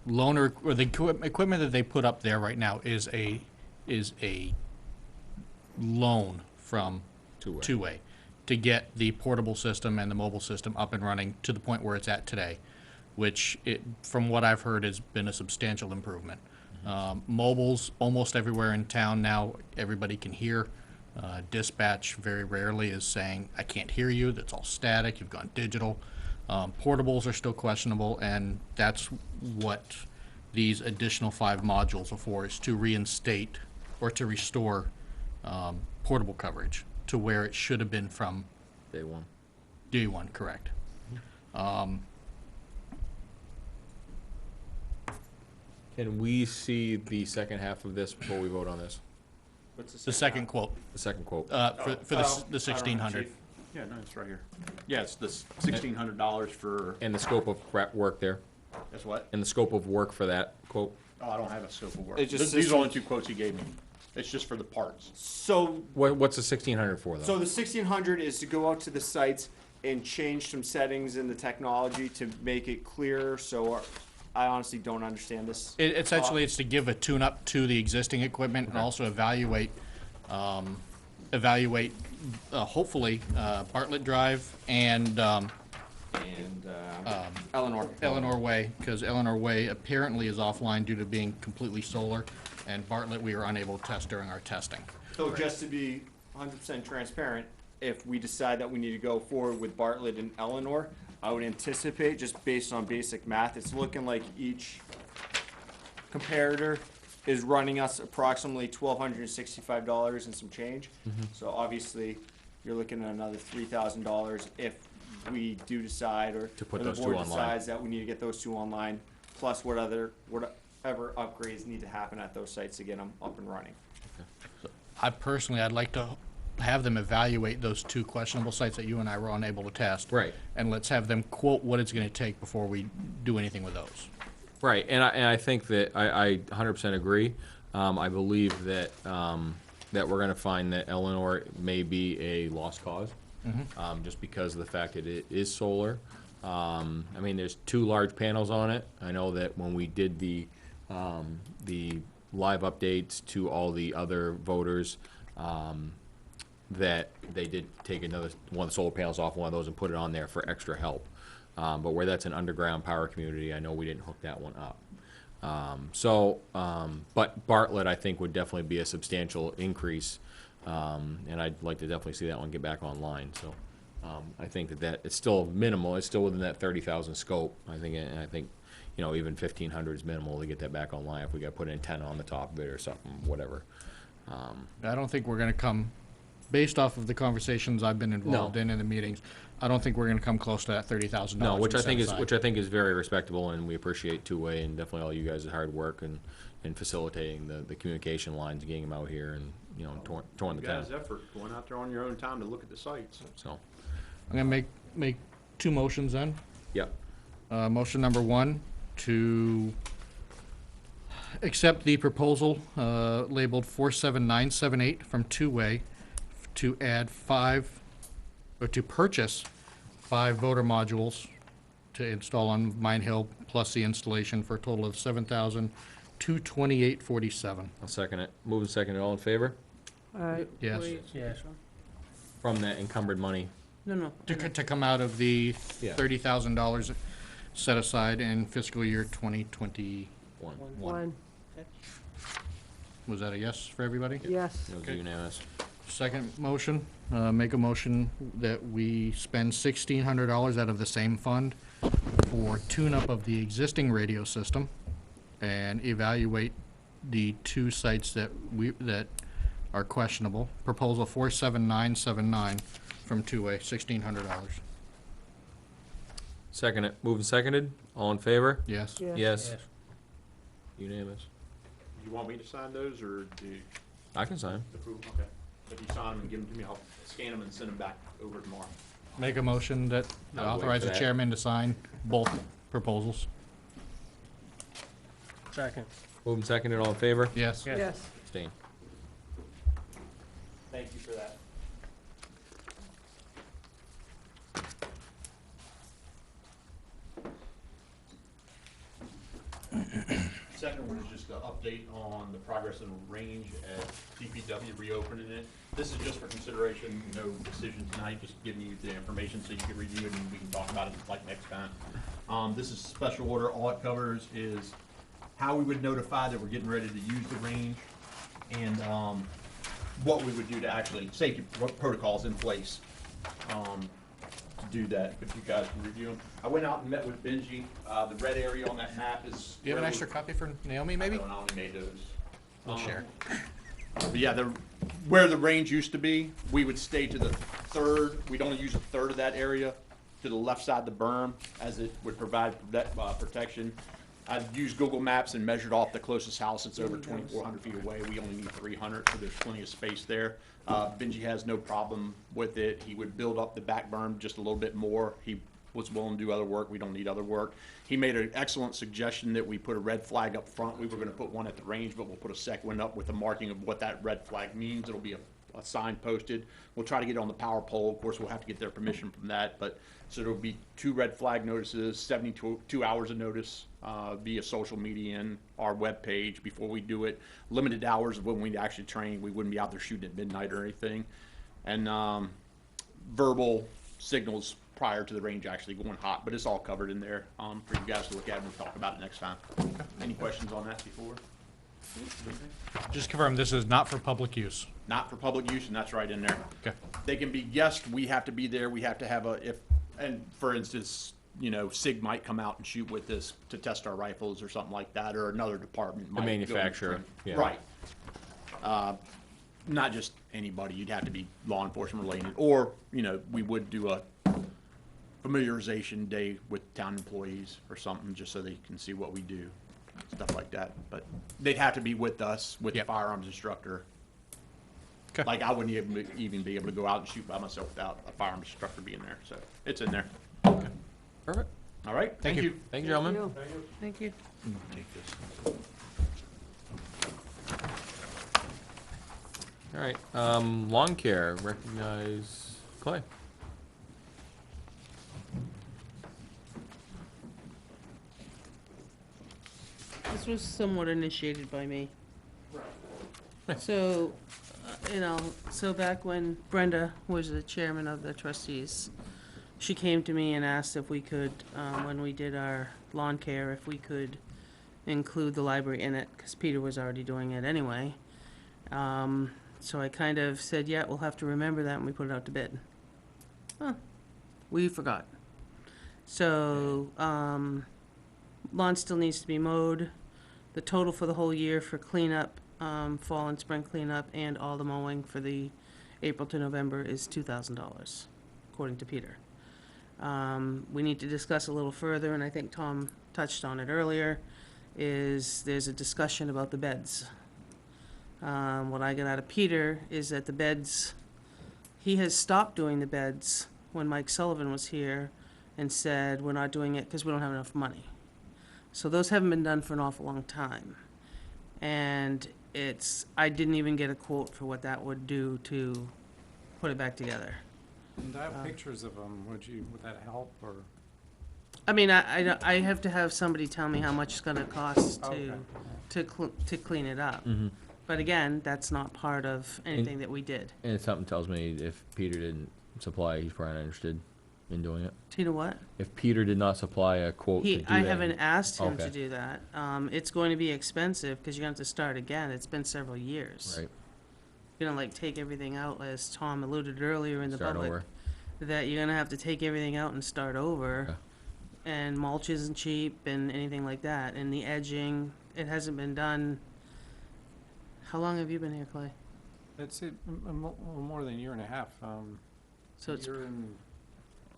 loaner, or the equipment that they put up there right now is a loan from Two-Way to get the portable system and the mobile system up and running to the point where it's at today, which from what I've heard has been a substantial improvement. Mobiles almost everywhere in town now, everybody can hear. Dispatch very rarely is saying, I can't hear you, that's all static, you've gone digital. Portables are still questionable, and that's what these additional 5 modules are for, is to reinstate or to restore portable coverage to where it should have been from Day one. day one, correct. Can we see the second half of this before we vote on this? What's The second quote, The second quote. for the 1,600. Yeah, no, it's right here. Yeah, it's the $1,600 for, And the scope of work there? that's what? And the scope of work for that quote? Oh, I don't have a scope of work. It just These are only systems- 2 quotes he gave me. It's just for the parts. So, What's the 1,600 for, though? so the 1600 is to go out to the sites and change some settings in the technology to make it clearer, so I honestly don't understand this. Essentially, it's to give a tune-up to the existing equipment and also evaluate, hopefully, Bartlett Drive and Eleanor Way, because Eleanor Way apparently is offline due to being completely solar, and Bartlett we were unable to test during our testing. So just to be 100% transparent, if we decide that we need to go forward with Bartlett and Eleanor, I would anticipate, just based on basic math, it's looking like each comparator is running us approximately $1,265 and some change. So obviously, you're looking at another $3,000 if we do decide, or To put or those the two board online. decides that we need to get those two online, plus whatever upgrades need to happen at those sites to get them up and running. I'd like to have them evaluate those two questionable sites that you and I were unable to test. Right. And let's have them quote what it's gonna take before we do anything with those. Right, and I think that I 100% agree. I believe that, that we're gonna find that Eleanor may be a lost cause. Just because of the fact that it is solar. I mean, there's 2 large panels on it. I know that when we did the live updates to all the other voters, that they did take one of the solar panels off one of those and put it on there for extra help. But where that's an underground power community, I know we didn't hook that one up. But Bartlett, I think, would definitely be a substantial increase, and I'd like to definitely see that one get back online, so. I think that it's still minimal, it's still within that 30,000 scope, I think, and I think, you know, even 1,500 is minimal to get that back online, if we gotta put an antenna on the top of it or something, whatever. I don't think we're gonna come, based off of the conversations I've been involved in the meetings, I don't think we're gonna come close to that $30,000. No, which we I set think is, aside. which I think is very respectable, and we appreciate two-way, and definitely all you guys' hard work and facilitating the communication lines, getting them out here and, you know, touring the You town, guys' effort, going out there on your own time to look at the sites. so, I'm gonna make 2 motions then. yep. Motion number 1, to accept the proposal labeled 47978 from Two-Way to add 5, or to purchase 5 voter modules to install on Mine Hill, plus the installation for a total of $7,228.47. I'll second it. Moving second, all in favor? All right, Yes. Wait, Yes. From that encumbered money. No. To come out of the Yeah. $30,000 set aside in fiscal year 2021. one, Was that a yes for everybody? yes. It was Okay. unanimous. Second motion, make a motion that we spend $1,600 out of the same fund for tune-up of the existing radio system and evaluate the 2 sites that are questionable. Proposal 47979 from Two-Way, $1,600. Second it. Moving seconded, all in favor? Yes? Yes. Yes. Unanimous. You want me to sign those, or do you I can sign. approve? Okay. If you sign them and give them to me, I'll scan them and send them back over tomorrow. Make a motion that I'll wait authorize for the that. chairman to sign both proposals. Second. Moving seconded, all in favor? Yes? Yes. Yes. Abstain. Thank you for that. Second one is just an update on the progress of the range at DPW reopening it. This is just for consideration, no decision tonight, just giving you the information so you can review it and we can talk about it like next time. This is special order. All it covers is how we would notify that we're getting ready to use the range and what we would do to actually, safety protocols in place to do that, if you guys can review them. I went out and met with Benji. The red area on that map is. Do you have an extra copy for Naomi, maybe? I only made those. We'll share. But yeah, where the range used to be, we would stay to the third, we'd only use a third of that area to the left side of the berm, as it would provide protection. I've used Google Maps and measured off the closest house, it's over 2,400 feet away, we only need 300, so there's plenty of space there. Benji has no problem with it, he would build up the back berm just a little bit more, he was willing to do other work. We don't need other work. He made an excellent suggestion that we put a red flag up front. We were gonna put one at the range, but we'll put a second one up with the marking of what that red flag means. It'll be a sign posted. We'll try to get it on the power pole. Of course, we'll have to get their permission from that, but, so there'll be 2 red flag notices, 72 hours of notice, via social media and our webpage before we do it. Limited hours of when we actually train. We wouldn't be out there shooting at midnight or anything. And, verbal signals prior to the range actually going hot, but it's all covered in there, for you guys to look at and we'll talk about it next time. Any questions on that before? Just confirm, this is not for public use. Not for public use, and that's right in there. Okay. They can be guests, we have to be there, we have to have and for instance, you know, SIG might come out and shoot with us to test our rifles or something like that, or another department might go and manufacturer, train. yeah. Right. Not just anybody, you'd have to be law enforcement related, or, you know, we would do a familiarization day with town employees or something, just so they can see what we do, stuff like that. But they'd have to be with us, with the Yep. firearms instructor. Okay. Like, I wouldn't even be able to go out and shoot by myself without a firearms instructor being there, so it's in there. Perfect. All right, thank you. Thank you, gentlemen. You. Thank you. Take this. All right, lawn care, recognize Clay. This was somewhat initiated by me. So, so back when Brenda was the chairman of the trustees, she came to me and asked if we could, when we did our lawn care, if we could include the library in it, because Peter was already doing it anyway. So I kind of said, yeah, we'll have to remember that when we put it out to bid. Huh, we forgot. So, lawn still needs to be mowed. The total for the whole year for cleanup, fall and spring cleanup, and all the mowing for the April to November is $2,000, according to Peter. We need to discuss a little further, and I think Tom touched on it earlier, is there's a discussion about the beds. What I got out of Peter is that the beds, he has stopped doing the beds when Mike Sullivan was here and said, we're not doing it because we don't have enough money. So those haven't been done for an awful long time. And I didn't even get a quote for what that would do to put it back together. And I have pictures of them, would that help, or? I mean, I have to have somebody tell me how much it's gonna cost Okay. to clean it up. But again, that's not part of anything that we did. And something tells me if Peter didn't supply, he's probably not interested in doing it. Do you know what? If Peter did not supply a quote to do that. I haven't asked him to Okay. do that. It's going to be expensive, because you're gonna have to start again. It's been several years. Right, You're gonna like take everything out, as Tom alluded earlier in the start public. over. That you're gonna have to take everything out and start over. Okay. And mulch isn't cheap and anything like that. And the edging, it hasn't been done. How long have you been here, Clay? It's more than a year and a half, So it's, year and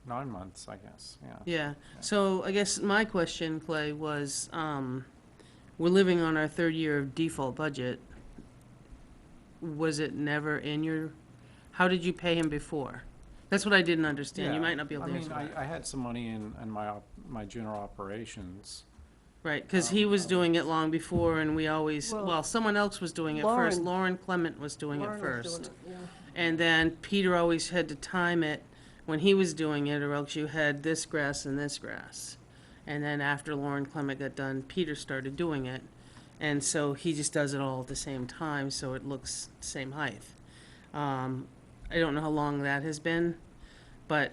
9 months, I guess, yeah. yeah. So I guess my question, Clay, was, we're living on our 3rd year of default budget. Was it never in your, how did you pay him before? That's what I didn't understand. You Yeah, might not be able to answer I mean, that. I had some money in my general operations. Right, because he was doing it long before, and we always, Well, well, someone else was doing it first. Lauren- Lauren Clement was doing it Lauren was first. doing it, yeah. And then Peter always had to time it when he was doing it, or else you had this grass and this grass. And then after Lauren Clement got done, Peter started doing it. And so he just does it all at the same time, so it looks the same height. I don't know how long that has been, but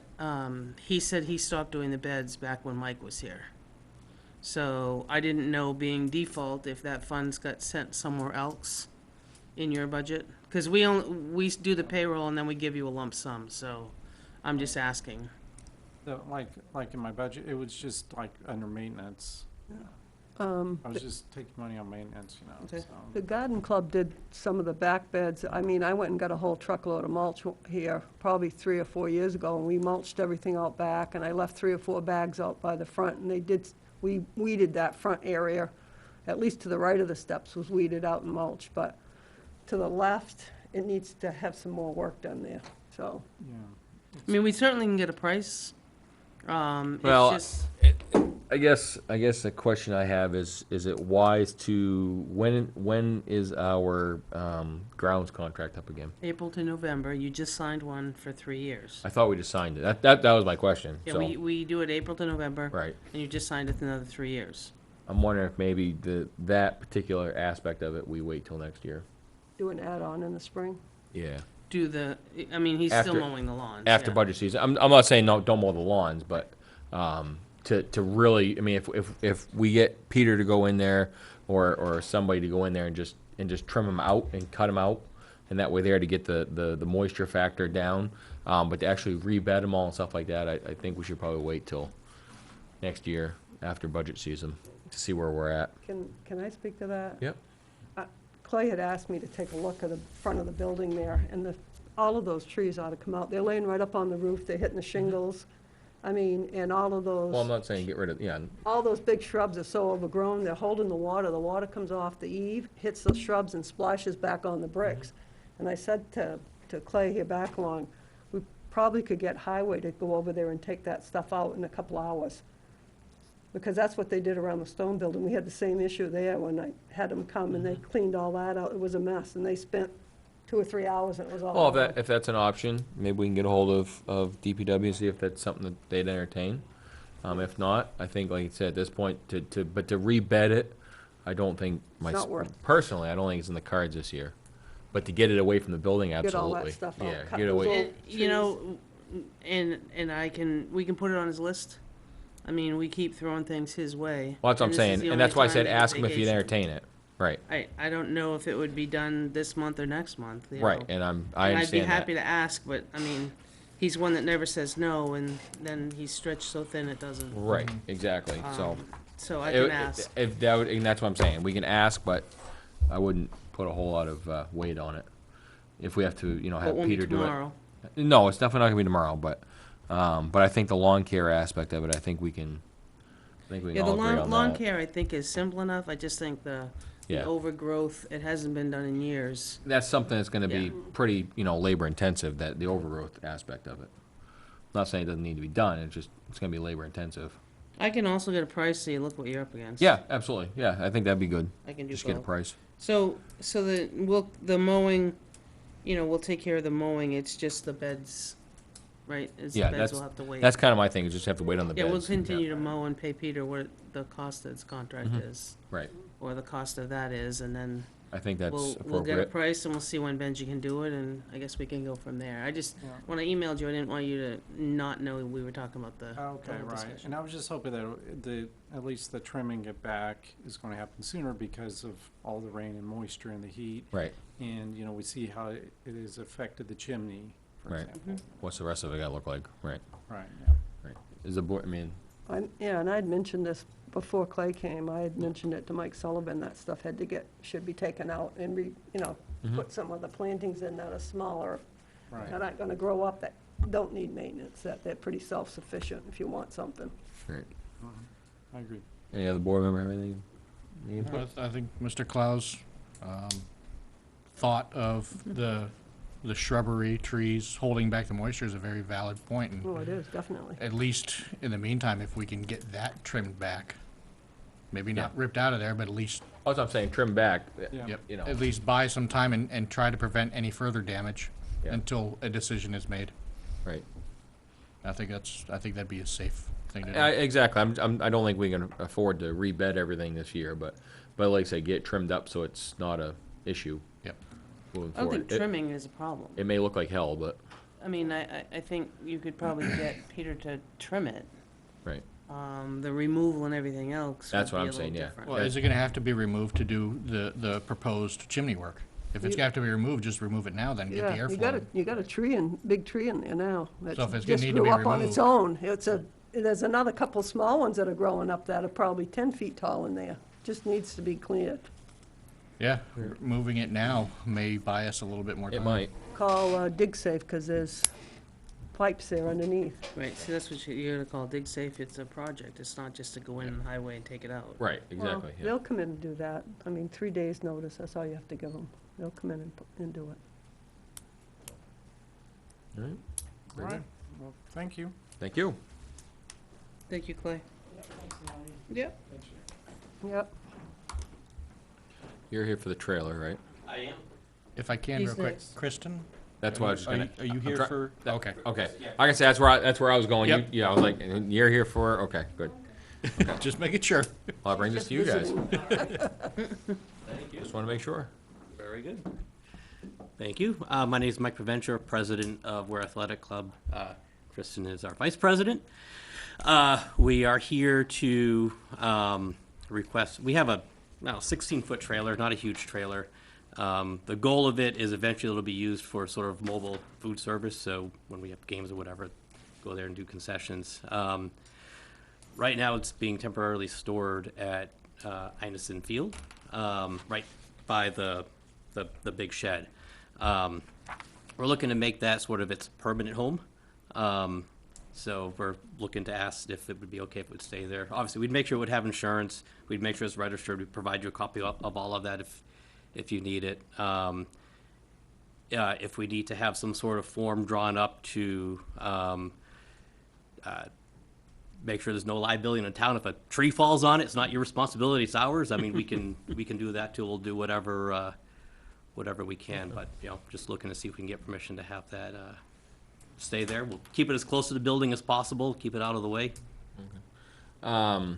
he said he stopped doing the beds back when Mike was here. So I didn't know, being default, if that funds got sent somewhere else in your budget. Because we do the payroll and then we give you a lump sum, so I'm just asking. Like in my budget, it was just like under maintenance. I was just taking money on maintenance, you know, Okay. so. The garden club did some of the back beds. I mean, I went and got a whole truckload of mulch here probably 3 or 4 years ago, and we mulched everything out back, and I left 3 or 4 bags out by the front, and we weeded that front area, at least to the right of the steps was weeded out and mulched, but to the left, it needs to have some more work done there, so. Yeah. I mean, we certainly can get a price It's Well, just, I guess the question I have is it wise to, when is our grounds contract up again? April to November, you just signed one for 3 years. I thought we just signed it. That was my question, Yeah, so, we do it April to November. right. And you just signed it for another 3 years. I'm wondering if maybe that particular aspect of it, we wait till next year. Do an add-on in the spring. Yeah. Do I mean, he's still After- mowing the lawns. After yeah. budget season. I'm not saying no, don't mow the lawns, but, to really, I mean, if we get Peter to go in there or somebody to go in there and just trim them out and cut them out, and that way there to get the moisture factor down, but to actually rebed them all and stuff like that, I think we should probably wait till next year after budget season to see where we're at. Can I speak to that? Yep. Clay had asked me to take a look at the front of the building there, and all of those trees ought to come out. They're laying right up on the roof, they're hitting the shingles. I mean, and all of those. Well, I'm not saying get rid of, yeah, All those big shrubs are so overgrown, they're holding the water comes off the eave, hits the shrubs and splashes back on the bricks. And I said to Clay here back along, we probably could get Highway to go over there and take that stuff out in a couple hours. Because that's what they did around the stone building, we had the same issue there when I had them come and they cleaned all that out, it was a mess, and they spent 2 or 3 hours and it was all well, gone. if that's an option, maybe we can get a hold of DPW and see if that's something that they'd entertain. If not, I think, like you said, at this point, but to rebed it, I don't think, not worth- personally, I don't think it's in the cards this year. But to get it away from the building, Get absolutely. all that stuff out, Yeah, cut get it those away. old You know, and we can put it on his list. I mean, we keep throwing things his way. Well, that's what I'm this is saying, the and that's why I only said time he ask him if he'd vacation. entertain it. Right, I don't know if it would be done this month or next month, you right, know. and I And understand I'd be that. happy to ask, but, I mean, he's one that never says no, and then he's stretched so thin it doesn't. Right, exactly, so. So I It- can ask. If that would, and that's what I'm saying, we can ask, but I wouldn't put a whole lot of weight on it. If we have to, But it have won't be Peter do it. tomorrow. No, it's definitely not gonna be tomorrow, but I think the lawn care aspect of it, I think we can Yeah, the all agree on lawn that. care, I think, is simple enough. I just think the Yeah. overgrowth, it hasn't been done in years. That's something that's gonna be Yeah. pretty, labor intensive, that, the overgrowth aspect of it. Not saying it doesn't need to be done, it's gonna be labor intensive. I can also get a price so you look what you're up against. Yeah, absolutely, yeah, I think that'd be good, I can do just get a both. price. So the mowing, we'll take care of the mowing. It's just the beds, right? It's Yeah, the beds will have to wait. That's kinda my thing, is just have to wait on the Yeah, beds. we'll continue to mow and pay Peter what the cost of his contract Mhm. is, Right, or the cost of that is, and then I think that's we'll get a appropriate. price and we'll see when Benji can do it, and I guess we can go from there. I just, Yeah. when I emailed you, I didn't want you to not know we were talking about the Okay, whole right. discussion. And I was just hoping that at least the trimming it back is gonna happen sooner because of all the rain and moisture and the heat. Right, And, we see how it has affected the chimney, for Right. example. what's the rest of it gotta look like, right, Right, yeah. right. Is the board, I mean, Yeah, and I'd mentioned this before Clay came, I had mentioned it to Mike Sullivan, that stuff should be taken out and Mhm. put some of the plantings in that are smaller, Right. that aren't gonna grow up, that don't need maintenance, that they're pretty self-sufficient if you want something. right. I agree. Any other board member have anything? any input? I think Mr. Clow's thought of the shrubbery, trees holding back the moisture is a very valid point, and Oh, it is, definitely. at least in the meantime, if we can get that trimmed back, maybe not ripped out of there, but at least, That's what I'm saying, trim back, Yeah. yep, you know. at least buy some time and try to prevent any further damage Yeah. until a decision is made. Right. I think that'd be a safe thing to do. Exactly, I don't think we can afford to rebed everything this year, but like I say, get trimmed up so it's not a issue. Yep. Moving I don't forward. think trimming is a problem. It may look like hell, but, I mean, I think you could probably get Peter to trim it. right. The removal and everything else That's would what be I'm a little saying, yeah. different. Well, is it gonna have to be removed to do the proposed chimney work? If it's gonna have to be removed, just remove it now, then get the Yeah, airflow. you got a big tree in there now. that So if it's gonna just need to grew be up on its removed- own. There's another couple small ones that are growing up that are probably 10 feet tall in there. Just needs to be cleared. Yeah, moving it now may buy us a little bit more time. It might, Call dig safe, because there's pipes there underneath. Right, so that's what you're gonna call dig safe. It's a project. It's not just to go in the highway and take it out. right, Well, exactly, yeah. They'll come in and do that. I mean, 3 days' notice, that's all you have to give them. They'll come in and do it. All right. All right, well, thank you. Thank you. Thank you, Clay. Yep. Yep. You're here for the trailer, right? I am. If I can, He's real quick, next. Kristen? That's what I was just Are gonna. you here try- for, okay. Okay, like I said, that's where I was going. Yep. Yeah, I was like, you're here for, okay, good. Just making sure. Well, I'll bring this to you guys. Thank you. Just wanna make sure. Very good. Thank you. My name is Mike Provencher, president of Ware Athletic Club. Kristen is our vice president. We are here to request, we have a 16-foot trailer, not a huge trailer. The goal of it is eventually it'll be used for sort of mobile food service, so when we have games or whatever, go there and do concessions. Right now, it's being temporarily stored at Einison Field, right by the big shed. We're looking to make that sort of its permanent home. So we're looking to ask if it would be okay if it would stay there. Obviously, we'd make sure it would have insurance. We'd make sure it's registered. We'd provide you a copy of all of that if you need it. If we need to have some sort of form drawn up to make sure there's no liability in the town. If a tree falls on it, it's not your responsibility, it's ours. I mean, we can do that too. We'll do whatever we can, but, just looking to see if we can get permission to have that, stay there. We'll keep it as close to the building as possible, keep it out of the way. I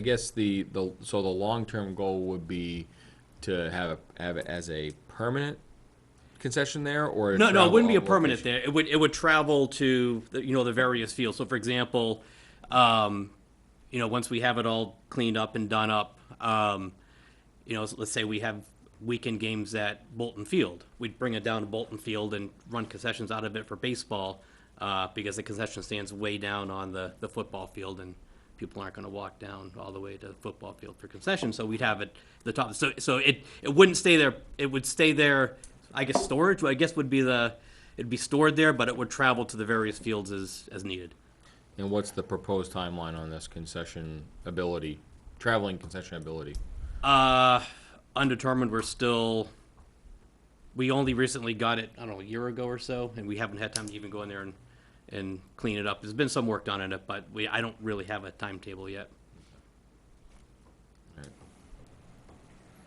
guess the long-term goal would be to have it as a permanent concession there, or No, it travel wouldn't be a on permanent location? there. It would travel to, the various fields. So for example, once we have it all cleaned up and done up, let's say we have weekend games at Bolton Field. We'd bring it down to Bolton Field and run concessions out of it for baseball, because the concession stand's way down on the football field, and people aren't gonna walk down all the way to the football field for concessions, so we'd have it at the top. So it wouldn't stay there, it would stay there, I guess storage, I guess would be it'd be stored there, but it would travel to the various fields as needed. And what's the proposed timeline on this traveling concession ability? Undetermined, we only recently got it, I don't know, a year ago or so, and we haven't had time to even go in there and clean it up. There's been some work done on it, but I don't really have a timetable yet.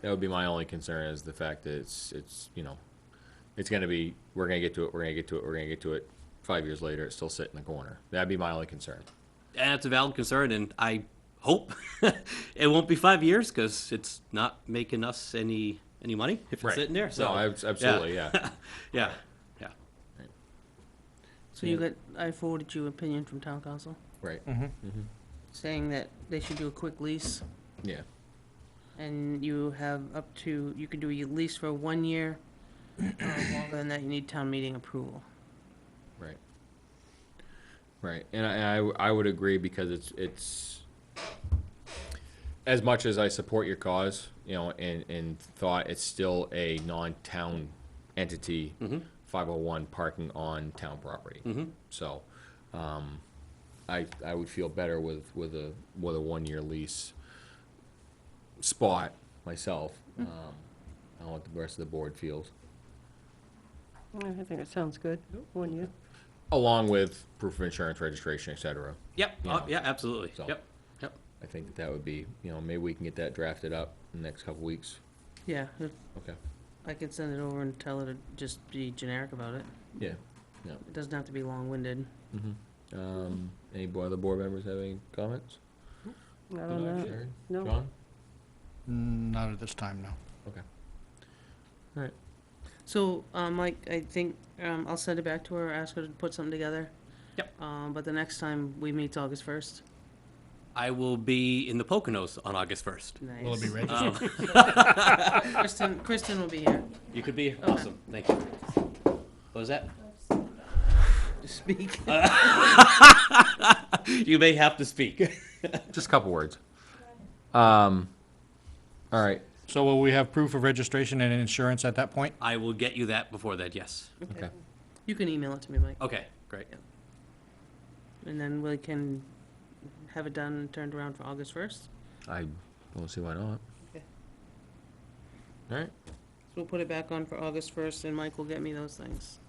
That would be my only concern, is the fact that it's gonna be, we're gonna get to it 5 years later, it's still sitting in the corner. That'd be my only concern. And it's a valid concern, and I hope it won't be 5 years, because it's not making us any money if it's Right. sitting there, so. No, absolutely, yeah. Yeah, So I forwarded you opinion from town council, Right, saying that they should do a quick lease, yeah. and you have you can do a lease for 1 year. Longer than that, you need town meeting approval. Right. Right, and I would agree, because it's as much as I support your cause, and thought it's still a non-town entity, 501 parking on town property. So, I would feel better with a 1 year lease spot myself. I don't know what the rest of the board feels. I think it sounds good, 1 year. Along with proof of insurance, registration, et cetera. Yep, Yeah. yeah, absolutely, So- yep. I think that would be, maybe we can get that drafted up in the next couple weeks. Yeah, Okay. I can send it over and tell her to just be generic about it. Yeah. It doesn't have to be long-winded. Any other board members have any comments? I don't know. Sharon? No. John? Not at this time, no. Okay. All right. So, Mike, I think, I'll send it back to her, ask her to put something together. Yep. But the next time we meet's August 1st. I will be in the Poconos on August 1st. Nice. Will it be registered? Kristen will be here. You could be, awesome, thank you. What was that? Speak. You may have to speak. Just a couple words. All right. So will we have proof of registration and insurance at that point? I will get you that before that, yes. Okay. You can email it to me, Mike, Okay, great. and then we can have it done and turned around for August 1st. I don't see why not. Okay. All right. So we'll put it back on for August 1st, and Mike will get me those things.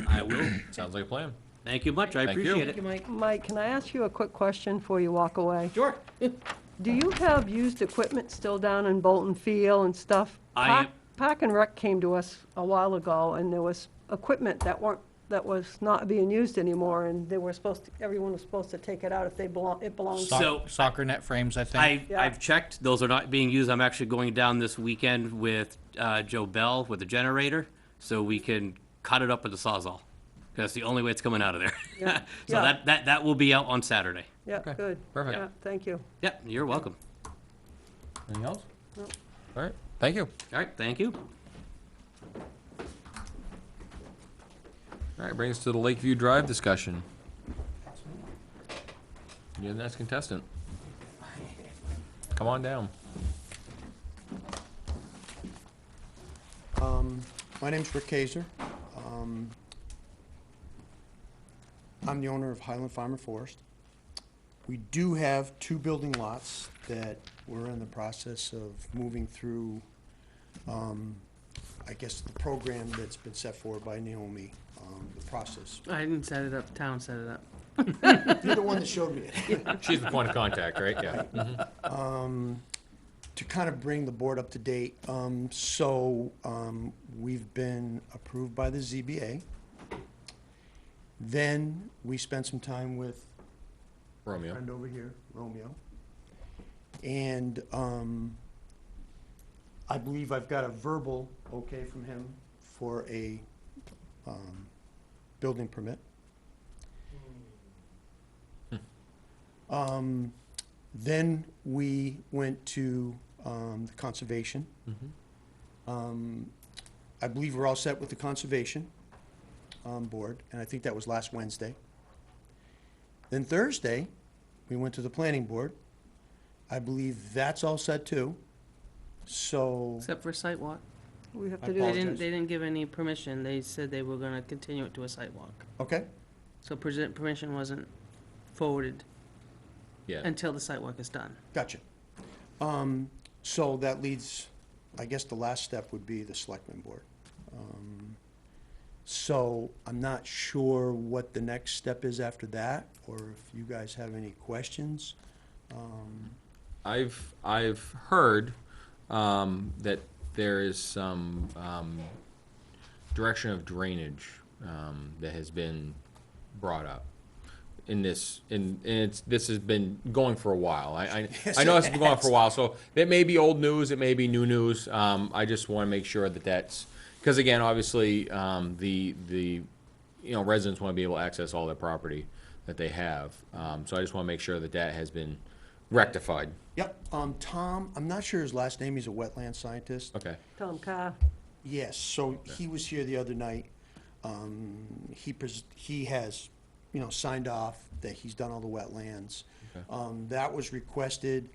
I will. Sounds like a plan. Thank you much, I Thank you. appreciate Thank you, it. Mike. Mike, can I ask you a quick question before you walk away? Sure. Do you have used equipment still down in Bolton Field and stuff? Park and Rec came to us a while ago, and there was equipment that was not being used anymore, and everyone was supposed to take it out if it belongs. So- Soccer net frames, I think. Yeah. I've checked, those are not being used. I'm actually going down this weekend with Joe Bell with the generator, so we can cut it up with the Sawzall. That's the only way it's coming out of there. Yeah. So Yeah. that will be out on Saturday. Yeah, good. perfect. Yeah, thank you. Yep, you're welcome. Anything else? No. All right, thank you. All right, thank you. All right, brings us to the Lakeview Drive discussion. You're the next contestant. Come on down. My name's Rick Kaiser. I'm the owner of Highland Farm and Forest. We do have 2 building lots that we're in the process of moving through, I guess, the program that's been set forward by Naomi, the process. I didn't set it up, town set it up. You're the one that showed me it. She's the point of contact, right? Yeah. Mhm. To kind of bring the board up to date, we've been approved by the ZBA. Then we spent some time with Romeo. friend over here, Romeo. And I believe I've got a verbal okay from him for a building permit. Then we went to the conservation. I believe we're all set with the conservation board, and I think that was last Wednesday. Then Thursday, we went to the planning board. I believe that's all set too. So, Except for a site walk. We have I to do, apologize. They didn't give any permission. They said they were gonna continue it to a site walk. okay, So permission wasn't forwarded Yeah. until the site walk is done. gotcha. So that leads, I guess the last step would be the selectmen board. So I'm not sure what the next step is after that, or if you guys have any questions. I've heard that there is some direction of drainage that has been brought up in this, and this has been going for a while. I know it's been going for a while, so it may be old news, it may be new news. I just want to make sure that that's, because again, obviously, the residents want to be able to access all their property that they have. So I just want to make sure that that has been rectified. Yep, Tom, I'm not sure his last name, he's a wetland scientist. Okay. Tom Carr. Yes, so he was here the other night. He has, signed off that he's done all the wetlands. Okay. That was requested,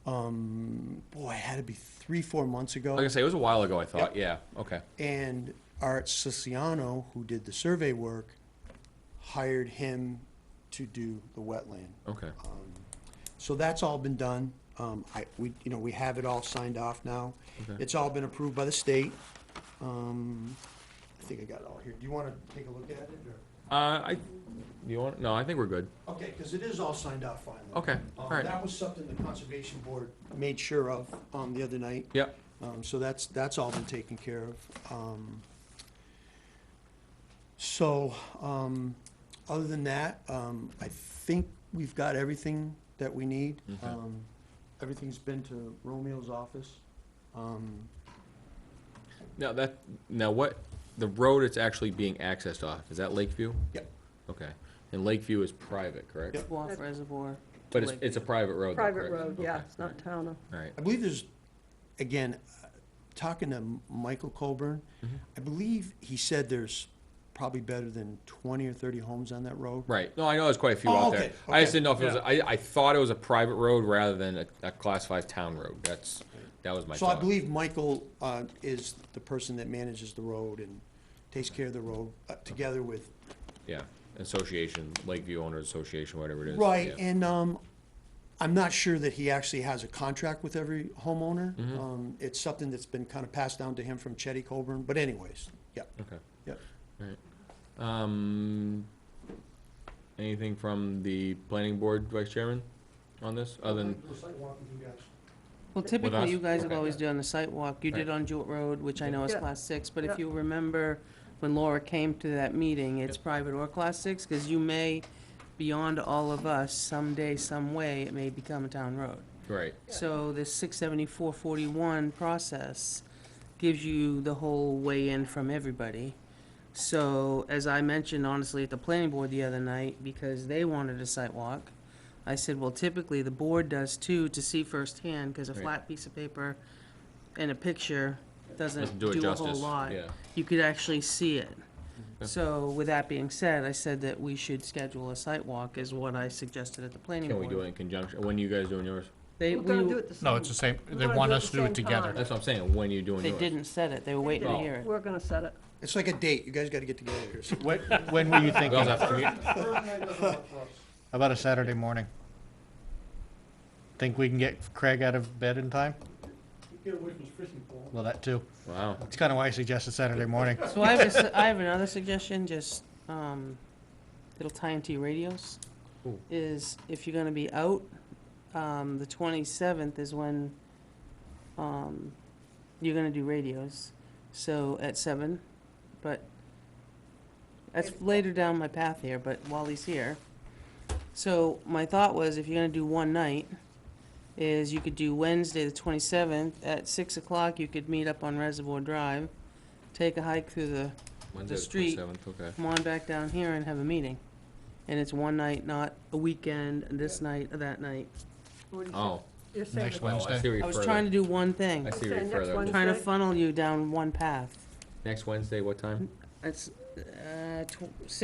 it had to be 3-4 months ago. Like I say, it was a while ago, I thought. Yep. Yeah, okay. And Art Siciliano, who did the survey work, hired him to do the wetland. Okay. So that's all been done. We have it all signed off now. Okay. It's all been approved by the state. I think I got it all here. Do you want to take a look at it, or? No, I think we're good. Okay, because it is all signed off finally. Okay, all right. That was something the Conservation Board made sure of, the other night. Yep. So that's all been taken care of. Other than that, I think we've got everything that we need. Okay. Everything's been to Romeo's office. Now what, the road it's actually being accessed off, is that Lakeview? Yep. Okay. And Lakeview is private, correct? Yep. Wharf Reservoir. But it's a private road, though, Private correct? road, yeah, Okay. it's not town. All right. I believe there's, again, talking to Michael Colburn, I believe he said there's probably better than 20 or 30 homes on that road. Right. No, I know there's quite a few Oh, out there. okay, I just okay. didn't know if it was, I thought it was a private road rather than a Class 5 town road. That was my So thought. I believe Michael is the person that manages the road and takes care of the road, together with. Yeah, association, Lakeview Owners Association, whatever it is. Right, Yeah. and I'm not sure that he actually has a contract with every homeowner. Mm-hmm. It's something that's been kind of passed down to him from Chetty Colburn, but anyways, yeah. Okay. Yep. All right. Anything from the planning board, Vice Chairman, on this, other than, Well, us? typically, you guys have Okay. always done the site walk. You did Right. on Jewett Road, which I know is Yeah. class 6, but Yeah. if you remember when Laura came to that meeting, it's private or class 6, because you may, beyond all of us, someday, some way, it may become a town road. right, So this 67441 process gives you the whole weigh-in from everybody. So, as I mentioned honestly at the planning board the other night, because they wanted a site walk, I said, well, typically the board does too, to see firsthand, because a Right. flat piece of paper and a picture doesn't doesn't do it do a justice, whole lot. yeah. You could actually see it. Okay. So, with that being said, I said that we should schedule a site walk, is what I suggested at the planning Can board. we do it in conjunction, when are you guys doing yours? They, We're gonna we, do it the same. No, it's the same, We're they gonna want do it us the to do same it together. time. That's what I'm saying, when are you doing they yours? didn't set it, they were waiting to hear it. We're gonna set it. It's like a date, you guys gotta get together here. So When were you We thinking? also How have to commu- about a Saturday morning? Think we can get Craig out of bed in time? Get away from his fishing pole. Well, that too. Wow, That's kinda why I suggested Saturday morning. So I have, I have another suggestion, just, it'll tie into your radios. Ooh. Is if you're gonna be out, the 27th is when, you're gonna do radios. So at 7, but that's later down my path here, but while he's here. So my thought was, if you're gonna do one night, is you could do Wednesday, the 27th, at 6 o'clock, you could meet up on Reservoir Drive, take a hike through the, Wednesday the street. 27th, okay. come on back down here and have a meeting. And it's one night, not a weekend, this night or that night. What do you Oh, say? You're saying Next the- oh, I Wednesday. see where you're I was further. trying to do one thing, I see where Okay, you're next further. Wednesday. trying to funnel you down one path. Next Wednesday, what time? It's,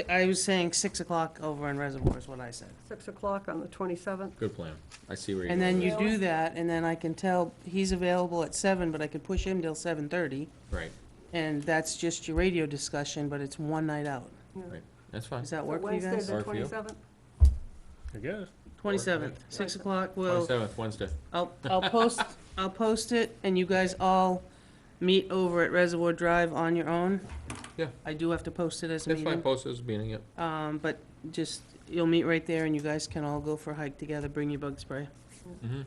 I was saying 6 o'clock over on Reservoir is what I said. 6 o'clock on the 27th. Good plan. I see where you're. And then going. you do that, and then I can tell he's available at 7, but I could push him till 7:30. Right, And that's just your radio discussion, but it's one night out. right, that's fine. Does that So work for you Wednesday, guys? the Work for you? 27th? I guess. 27th, 6 o'clock, we'll, 27th, Wednesday. I'll post it, and you guys all meet over at Reservoir Drive on your own. Yeah. I do have to post it as a That's fine, meeting. post this meeting, yep. But just, you'll meet right there, and you guys can all go for a hike together, bring your bug spray. Mm-hmm.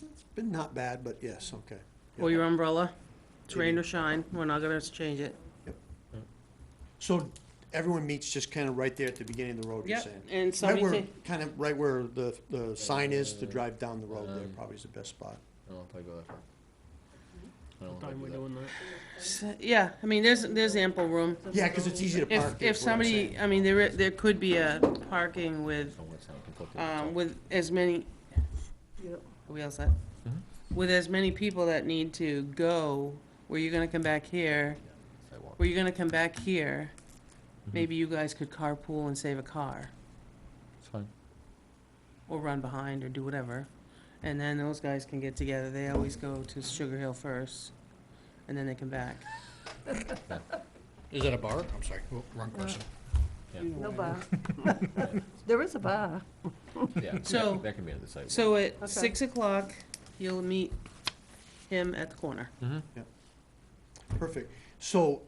It's been not bad, but yes, okay. Or your umbrella, it's rain or shine, we're not gonna change it. So everyone meets just kind of right there at the beginning of the road, you're Yep, saying? and Right somebody where, take, kind of right where the sign is to drive down the road there, probably is the best spot. I don't know if I go that far. I don't know if I Time do we're that. doing that. yeah, I mean, there's ample room. Yeah, because it's easy to park there, If is what I'm saying. somebody, I mean, there could be a parking with, So what's that? I can put that on top. with as many, Yep. are we all set? With as many people that need to go, where you're gonna come back here, Sidewalk. where you're gonna come back here, maybe you guys could carpool and save a car, It's fine. or run behind, or do whatever. And then those guys can get together, they always go to Sugar Hill first, and then they come back. Is it a bar? I'm sorry, wrong question. No bar. There is a bar. Yeah, So- that can be on the sidewalk. So at Okay. 6 o'clock, you'll meet him at the corner. Perfect. So,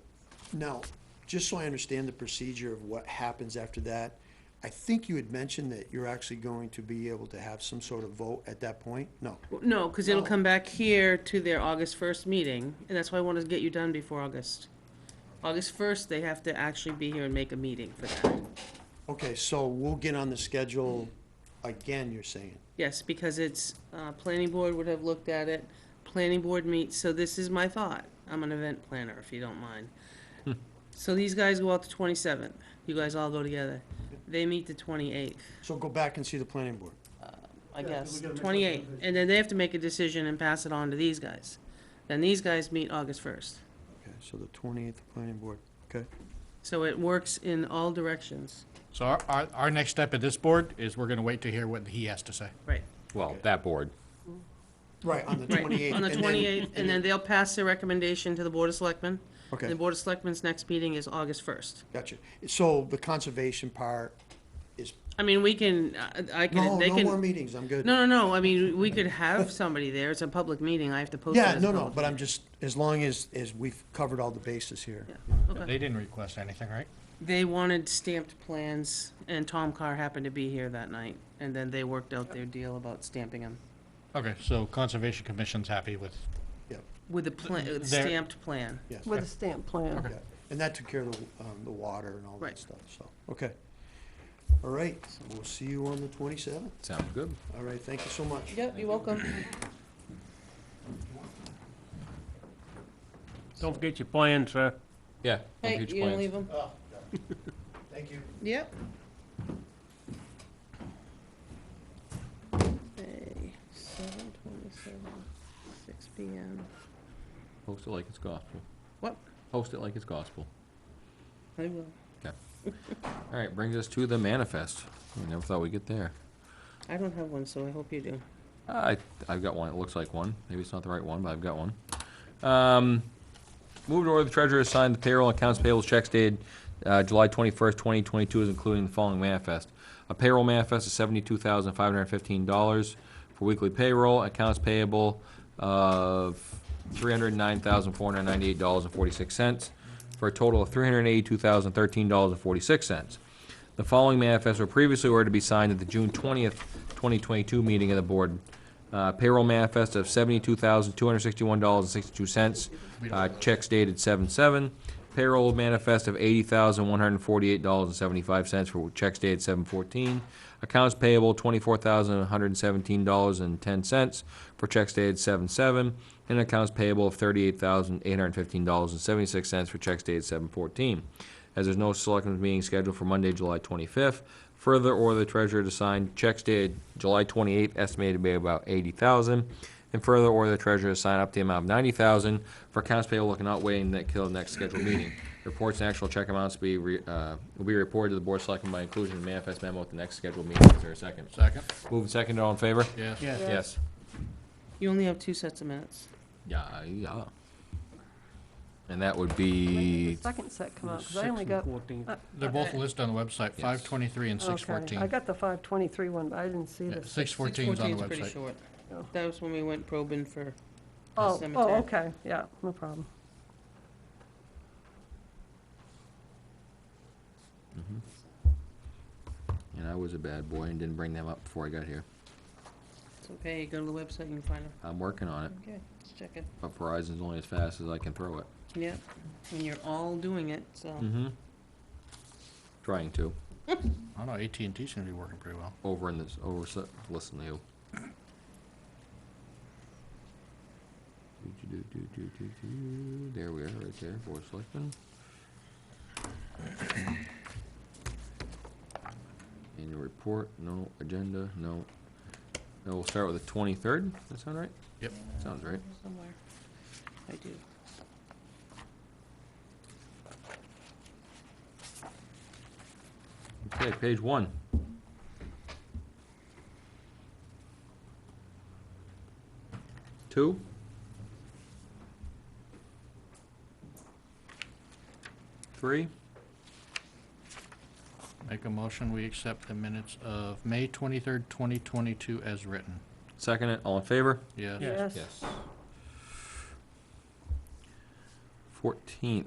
now, just so I understand the procedure of what happens after that, I think you had mentioned that you're actually going to be able to have some sort of vote at that point? No. No, because it'll No. come back here to their August 1st meeting, and that's why I wanted to get you done before August. August 1st, they have to actually be here and make a meeting for that. Okay, so we'll get on the schedule again, you're saying? Yes, because it's, planning board would have looked at it, planning board meets, so this is my thought. I'm an event planner, if you don't mind. So these guys go out the 27th, you guys all go together. They meet the 28th, So go back and see the planning board. I Yeah, guess, we gotta make 28th, recommendations. and then they have to make a decision and pass it on to these guys. Then these guys meet August 1st. Okay, so the 28th, planning board, okay? So it works in all directions. So our next step at this board is we're gonna wait to hear what he has to say. Right. Well, that board. Right, on the Right, 28th. on the and then- 28th, and then they'll pass their recommendation to the Board of Selectmen. Okay, The Board of Selectmen's next meeting is August 1st. gotcha. So the conservation part is, I mean, we can, I no, can, they no more can, meetings, I'm good. no, I mean, we could have somebody there, it's a public meeting, I have to post it Yeah, as a no, no, public but I'm meeting. just, as long as we've covered all the bases here. Okay. They didn't request anything, right? They wanted stamped plans, and Tom Carr happened to be here that night, and then they worked out their deal about stamping them. Okay, so Conservation Commission's happy with, With the plan, They're- stamped plan. Yes. With a stamp plan. Yeah, and that took care of the water and all that Right. stuff, so, okay. All right, we'll see you on the 27th. Sounds good. All right, thank you so much. Yep, you're welcome. Don't forget your plans, sir. Yeah. don't Hey, forget your you gonna plans. leave them? Oh, thank you. Yep. Okay, 7:27, 6 PM. Post it like it's gospel. What? Post it like it's gospel. I will. All right, brings us to the manifest. We never thought we'd get there. I don't have one, so I hope you do. I've got one. It looks like one. Maybe it's not the right one, but I've got one. Move to order the treasurer to sign the payroll and accounts payable checks dated July 21st, 2022, is including the following manifest. A payroll manifest of $72,515 for weekly payroll, accounts payable of $309,498.46, for a total of $382,013.46. The following manifests were previously ordered to be signed at the June 20th, 2022 meeting of the board. Payroll manifest of $72,261.62, checks dated 7/7. Payroll manifest of $80,148.75 for checks dated 7/14. Accounts payable, $24,117.10 for checks dated 7/7. And accounts payable of $38,815.76 for checks dated 7/14. As there's no selectmen's meeting scheduled for Monday, July 25th, further order the treasurer to sign checks dated July 28th, estimated to be about $80,000. And further order the treasurer to sign up the amount of $90,000 for accounts payable looking out waiting till the next scheduled meeting. Reports and actual check amounts will be reported to the board of selectmen by inclusion in the manifest memo at the next scheduled meeting. Is there a second? second? Move and second, all in favor? Yes. Yes. You only have 2 sets of minutes. Yeah. And that would When did be, the second set come out? 'Cause I only got. 14. They're both listed on the website, 523 and Okay, 614. I got the 523 one, but I didn't see Yeah, the. 614 is on the 614's pretty website. short. Oh. That was when we went probing for Oh, cemetery. oh, okay, yeah, no problem. and I was a bad boy and didn't bring them up before I got here. It's okay, go to the website, you can find them. I'm working on it, Okay, let's check it. but Verizon's only as fast as I can throw it. Yep, and you're all doing it, so. Mm-hmm. Trying to, I don't know, AT&T seems to be working pretty well. listen to you. There we are, right there, board of selectmen. Annual report, no. Agenda, no. No, we'll start with the 23rd, does that sound right? Yep. Sounds right. Somewhere. I do. Okay, page 1. Two. Three. Make a motion, we accept the minutes of May 23rd, 2022 as written. Second it, all in favor? Yes. Yes. Yes. 14th,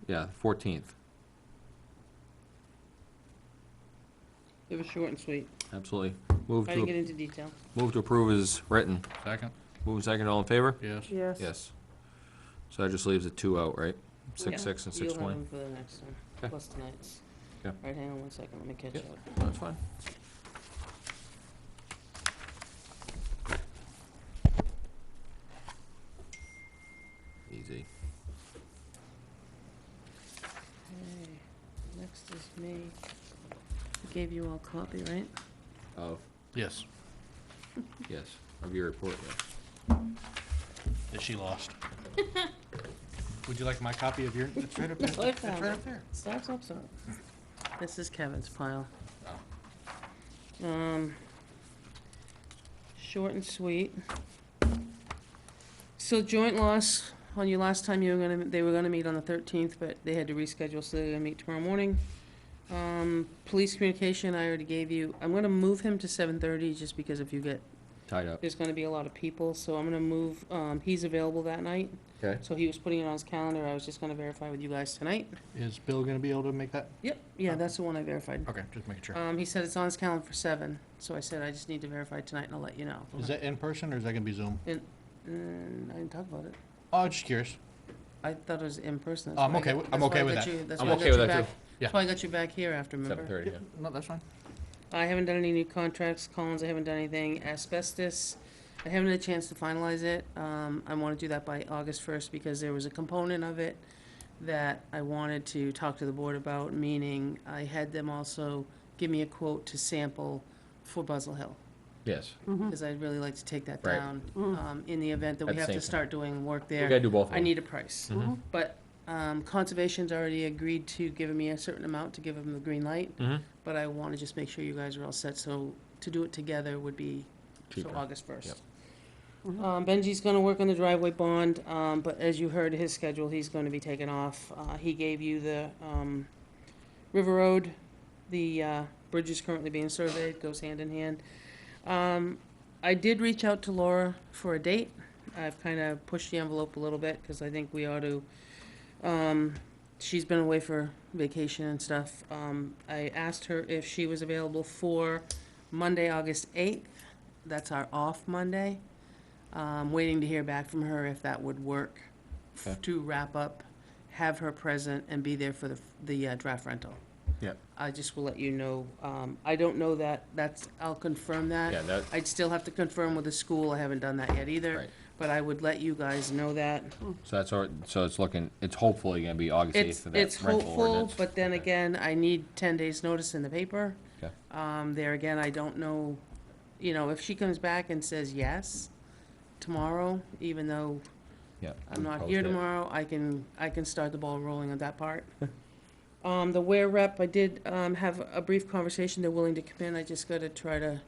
yeah, 14th, It was short and sweet. absolutely. Move I didn't get to, into detail. move to approve is written. Second? Move and second, all in favor? Yes. Yes. Yes. So that just leaves the 2 out, right? Yeah, 6/6 and You'll have 6/20. them for the next one, Okay. plus tonight's. Okay. Right, hang on one second, let me catch Yep. up. That's fine. Easy. Okay, next is me. I gave you all a copy, right? Of, Yes. yes, of your report, yes. That she lost. Would you like my copy of your? It's right up there. Oh, I It's found right it. up there. Stop, stop, stop. This is Kevin's pile. Oh. Short and sweet. So joint loss, on your last time they were gonna meet on the 13th, but they had to reschedule, so they're gonna meet tomorrow morning. Police communication, I already gave you, I'm gonna move him to 7:30, just because if you get tied up. there's gonna be a lot of people, so I'm gonna move, he's available that night. Okay. So he was putting it on his calendar, I was just gonna verify with you guys tonight. Is Bill gonna be able to make that? Yep, yeah, that's the one I verified. Okay, just making sure. He said it's on his calendar for 7, so I said I just need to verify tonight and I'll let you know. Is that in person or is that gonna be Zoom? I didn't talk about it. Oh, just curious. I thought it was in person. I'm okay with- I'm okay with that. That's I'm why I okay got with you that, back. too. Yeah. That's why I got you back here after, remember? 7:30, yeah. No, that's fine. I haven't done any new contracts, Collins, I haven't done anything. Asbestos, I haven't had a chance to finalize it. I want to do that by August 1st because there was a component of it that I wanted to talk to the board about, meaning I had them also give me a quote to sample for Buzzell Hill. Yes. Because I'd really like to take that Right. down. In the event that we At the have same to time. start doing work We there. gotta do both of I them. need a price. But Conservation's already agreed to giving me a certain amount to give them the green light. But I want to just make sure you guys are all set, so to do it together would be, so Cheaper. August 1st. Yep. Benji's gonna work on the driveway bond, but as you heard his schedule, he's gonna be taken off. He gave you the, River Road, the, bridge is currently being surveyed, goes hand in hand. I did reach out to Laura for a date. I've kind of pushed the envelope a little bit, because I think we ought to, she's been away for vacation and stuff. I asked her if she was available for Monday, August 8th. That's our off Monday. Waiting to hear back from her if that would work Okay. to wrap up, have her present, and be there for the draft rental. Yep. I just will let you know. I don't know that, I'll confirm that. Yeah, that, I'd still have to confirm with the school, I haven't done that yet either. Right. But I would let you guys know that. so that's, so it's looking, it's hopefully gonna be August 8th It's, for that it's rental hopeful, ordinance. but then Okay. again, I need 10 days' notice in the paper. Okay. There again, I don't know, if she comes back and says yes tomorrow, even though Yeah. I'm not post here it. tomorrow, I can start the ball rolling on that part. The Ware rep, I did, have a brief conversation, they're willing to come in, I just gotta try to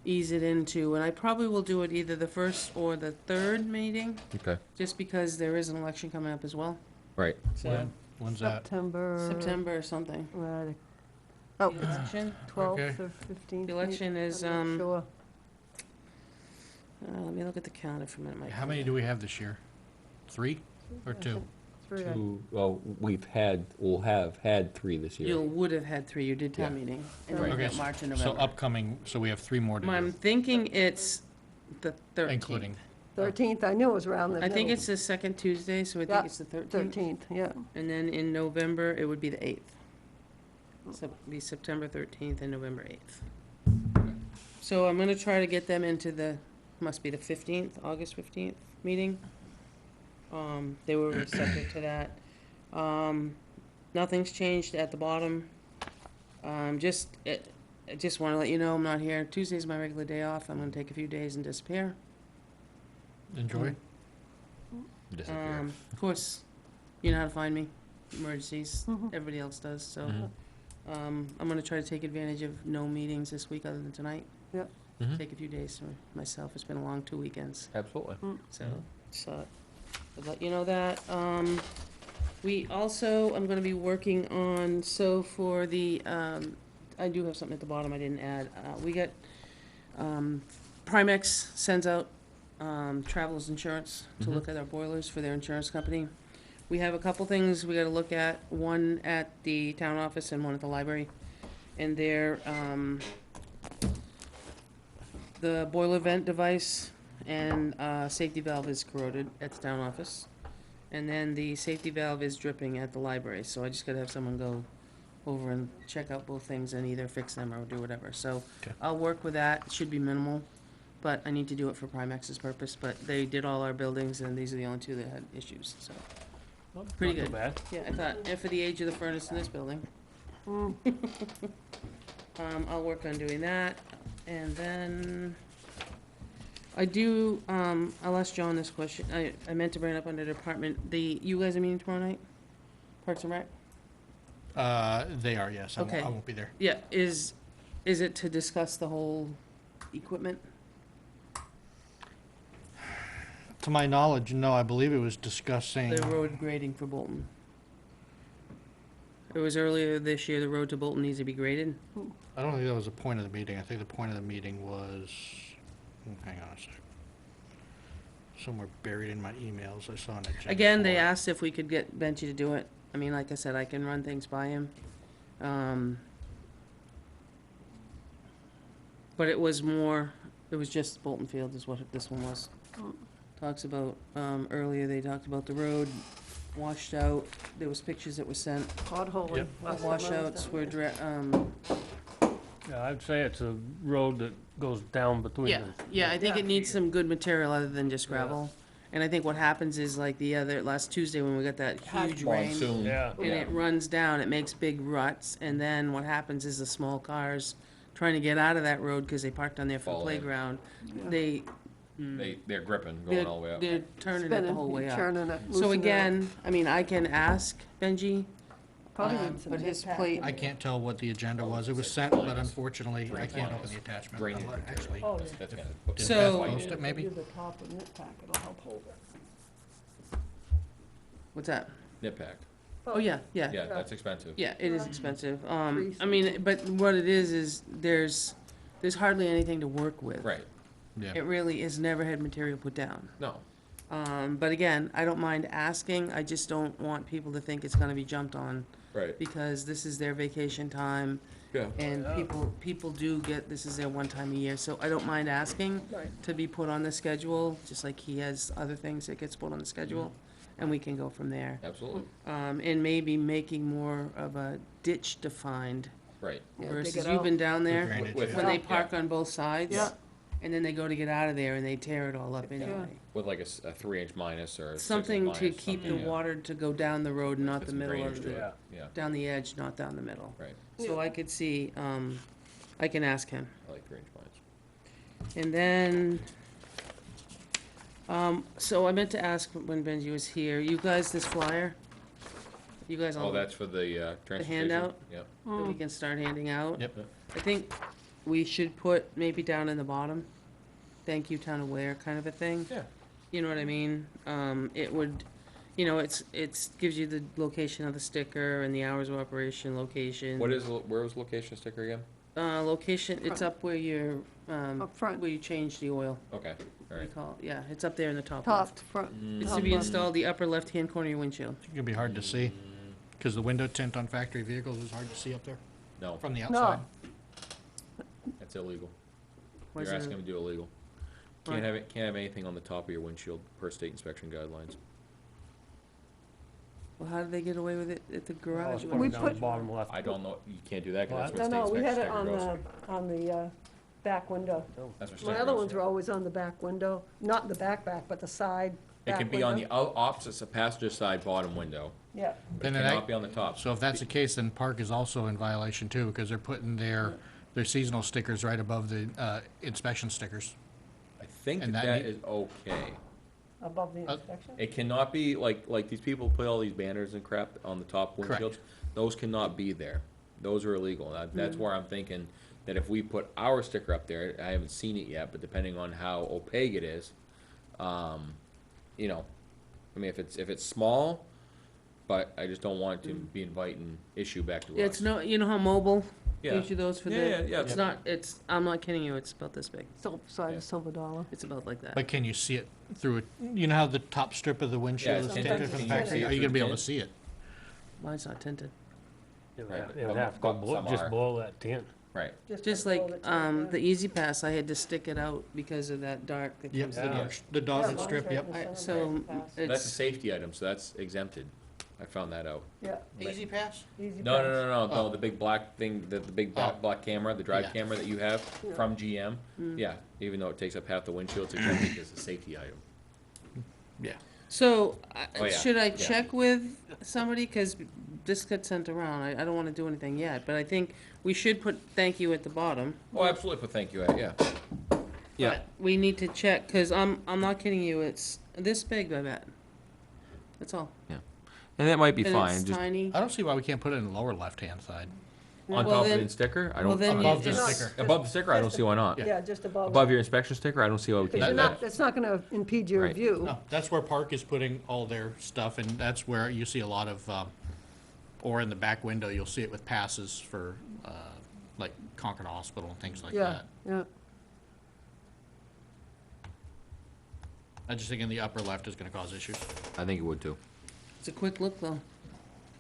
ease it into, and I probably will do it either the first or the third meeting, Okay, just because there is an election coming up as well, right. so, When's that? September or something. Right, The election, 12th or 15th. the election is, I'm not sure. let me look at the calendar for a minute, Mike. How many do we have this year? 3 or 2? Three, I- Well, we'll have had 3 this year. You would have had 3, you did town Yeah. meeting, and then Right. you Okay, got March and So November. upcoming, so we have 3 more to I'm do, thinking it's the 13th. including. 13th, I knew it was around the I think middle. it's the second Tuesday, so I Yeah, think it's the 13th. 13th, yeah. And then in November, it would be the 8th. So it'd be September 13th and November 8th. So I'm gonna try to get them into the, must be the 15th, August 15th meeting. They were receptive to that. Nothing's changed at the bottom. I just wanna let you know I'm not here. Tuesday's my regular day off. I'm gonna take a few days and disappear. Enjoy. Disappear. Of course, you know how to find me, emergencies, Mhm. everybody else does, so. Mhm. I'm gonna try to take advantage of no meetings this week other than tonight. Yep. Mhm. Take a few days for myself, it's been a long 2 weekends, Absolutely. so, I'd let you know that. We also, I'm gonna be working on, so for the, I do have something at the bottom I didn't add. We got, Primex sends out, travelers insurance to look at our boilers for their insurance company. We have a couple things we gotta look at, one at the town office and one at the library. And they're, the boiler vent device and, safety valve is corroded at the town office. And then the safety valve is dripping at the library, so I just gotta have someone go over and check out both things and either fix them or do whatever. So Okay. I'll work with that, it should be minimal, but I need to do it for Primex's purpose. But they did all our buildings and these are the only 2 that had issues, so. Well, Pretty not too good. bad. Yeah, I thought, and for the age of the furnace in this building. I'll work on doing that, and then I do, I'll ask John this question, I meant to bring it up under department, you guys are meeting tomorrow night? Parks and Rec? They are, yes. Okay. I won't be there. Yeah, is it to discuss the whole equipment? To my knowledge, no, I believe it was discussing. The road grading for Bolton? It was earlier this year, the road to Bolton needs to be graded? I don't think that was the point of the meeting. I think the point of the meeting was Hang on a sec. Somewhere buried in my emails, I saw an agenda. Again, they for it. asked if we could get Benji to do it. I mean, like I said, I can run things by him. But it was just Bolton Field is what this one was. Talks about, earlier they talked about the road washed out. There was pictures that were sent. Potholing. Yep. last time I was Washouts down were, there. Yeah, I'd say it's a road that goes down between yeah, them. yeah, I think Yeah. it needs some good material other than just gravel. And I think what happens is like last Tuesday when we got that huge rain. Monsoon. Yeah. And it runs down, it makes big ruts, and then what happens is the small cars trying to get out of that road because they parked on there for the Fall in. playground, They're gripping, they're, going all the way up. they're turning it the Spinning, whole way up. churning it, So loosening it up. again, I mean, I can ask Benji, Probably need some but his nip plate- pack. I can't tell what the agenda was. It was sent, but unfortunately, I can't open the attachment. Drainage Unless- material. Actually, Oh, yeah. That's gonna- did So- Beth post it maybe? Do the top of nip pack, it'll help hold it. what's that? Nip pack. Oh, yeah, yeah. Yeah, that's expensive. Yeah, it is expensive. Trees. I mean, but what it is there's hardly anything to work with. Right. Yeah. It really is never had material put down. No. But again, I don't mind asking, I just don't want people to think it's gonna be jumped on, Right. because this is their vacation time, Yeah. and people do get, this is their one time a year, so I don't mind asking Right. to be put on the schedule, just like he has other things that gets put on the schedule, and we can go from there. Absolutely. And maybe making more of a ditch defined, Right. Yeah, dig versus, it you've out. been down there, Drainage, With- yeah. when they Yeah. park on both sides. Yeah. And then they go to get out of there and they tear it all up anyway. With like a 3-inch minus or a 6-inch Something to minus, keep the something, yeah. water to go down the road, not Get the some middle drainage of to the, it. Yeah, down the edge, not down the middle. right. So I could see, I can ask him. I like 3-inch minus. And then, so I meant to ask when Benji was here, you guys, this flyer? You guys Oh, all, that's for the transportation? handout? Yep. that we can start handing out? Yep. I think we should put maybe down in the bottom, thank you, town of Ware, kind of a thing. Yeah. You know what I mean? It would, you know, it's gives you the location of the sticker and the hours of operation, location. Where was the location sticker again? Location, it's up where you're, Up front. where you change the oil. Okay, all What do you right. call it? Yeah, it's up there in the top Top, left. front. It's top to be left. installed the upper left-hand corner of your windshield. It's gonna be hard to see, because the window tint on factory vehicles is hard to see up there No, from the No, outside. that's illegal. Why is You're it- asking them to do illegal. Why? Can't have anything on the top of your windshield per state inspection guidelines. Well, how did they get away with it at the garage? Oh, What We was down it? the put- bottom left. I don't know, you can't do that, because What? that's no, where state we had inspection it sticker goes. on the back window. That's where My sticker other goes. ones were always on the back window, not the back, but the side It back can be on the window. opposite passenger side bottom window, Yeah, but it Then it cannot act- be on the top. So if that's the case, then Park is also in violation too, because they're putting their seasonal stickers right above the inspection stickers. I think and that that that is okay. above the Uh, inspection. It cannot be, like these people put all these banners and crap on the top Correct. windshields. Those cannot be there. Those are illegal. That's where I'm thinking that if we put our sticker up there, I haven't seen it yet, but depending on how opaque it is, you know, I mean, if it's small, but I just don't want it to be inviting issue back to us. Yeah, it's no, you know how mobile Yeah. gives you those for the. Yeah, yeah. It's not, I'm not kidding you, it's about this big. Size Yeah. of silver dollar. It's about like that. But can you see it through it? You know how the top strip of the windshield it's is tinted. tinted from the Can you factory? see it Are you through gonna be the able to tint? see it? Mine's not tinted. It Right, would but- have to go but some just are. below that tint. Right. Just below like, the top, the Easy Pass, I had to stick it out because of that dark that Yep, comes the Yeah. out. dark, the dotted Yeah, strip, mine's yep. right in the Alright, center. so Pass. That's a it's, safety item, so that's exempted. I found that out. Yeah, Easy Pass? easy No, pass. no, the big black thing, the big Oh. black camera, the drive Yeah. camera that you have from GM. Yeah, even though it takes up half the windshield, it's exempted because it's a safety item. Yeah. so, Oh, yeah, should I yeah. check with somebody? Cause this got sent around, I don't wanna do anything yet, but I think we should put thank you at the bottom. Oh, absolutely, put thank you at, yeah. Yeah, But we need to check, cause I'm not kidding you, it's this big, I bet. That's all. and that might be And fine, it's just tiny. I don't see why we can't put it in the lower left-hand side. on Well, top of then- the sticker, I well, don't, then Above the it's- sticker. above the sticker, I don't see why not. Yeah, just above. Above your inspection sticker, I don't see why we Because can't you're do not, that. it's not gonna impede your Right. view. No, that's where Park is putting all their stuff, and that's where you see a lot of, or in the back window, you'll see it with passes for, like Concord Hospital and things like Yeah, that. yeah. I just think in the upper left is gonna cause issues. I think it would too. It's a quick look, though.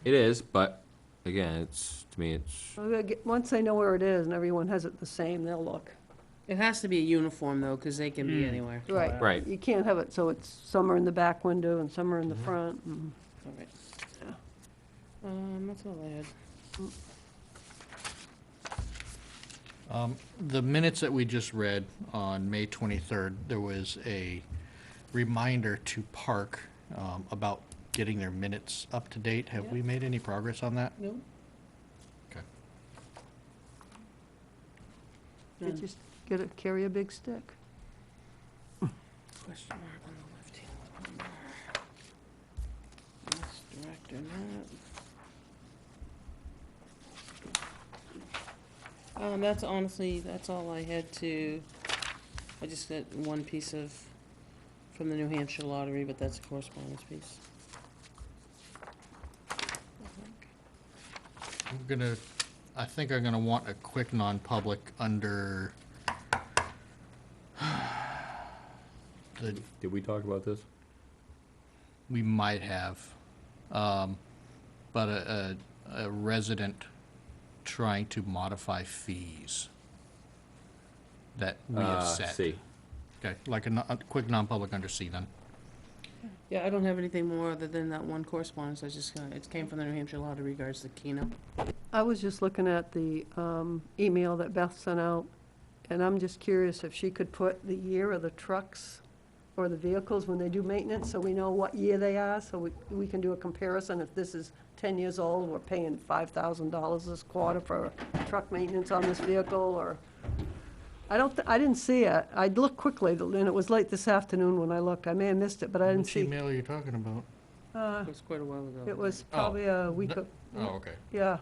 It is, but again, it's, to me, it's, Once they know where it is and everyone has it the same, they'll look. It has to be a uniform, though, because they can be anywhere. Right. Right. You can't have it so it's some are in the back window and some are in the front. and- All right. That's all I had. The minutes that we just read on May 23rd, there was a reminder to Park about getting their minutes up to date. Have we made any progress on that? No? Okay. You just carry a big stick. Question mark on the left-hand corner. Yes, Director Nat. That's honestly, that's all I had to, I just got one piece from the New Hampshire Lottery, but that's a correspondence piece. I think I'm gonna want a quick non-public under did we talk about this? we might have, but a resident trying to modify fees that we have set. See. Okay, like a quick non-public under C then. Yeah, I don't have anything more other than that one correspondence, I just, it came from the New Hampshire Lottery regards to Keno. I was just looking at the email that Beth sent out, and I'm just curious if she could put the year of the trucks or the vehicles when they do maintenance, so we know what year they are, so we can do a comparison. If this is 10 years old, we're paying $5,000 this quarter for truck maintenance on this vehicle, or, I didn't see it. I looked quickly, and it was late this afternoon when I looked. I may have missed it, but I didn't Which see. email are you talking about? It was quite a while ago. It was probably a week, Oh, okay. yeah.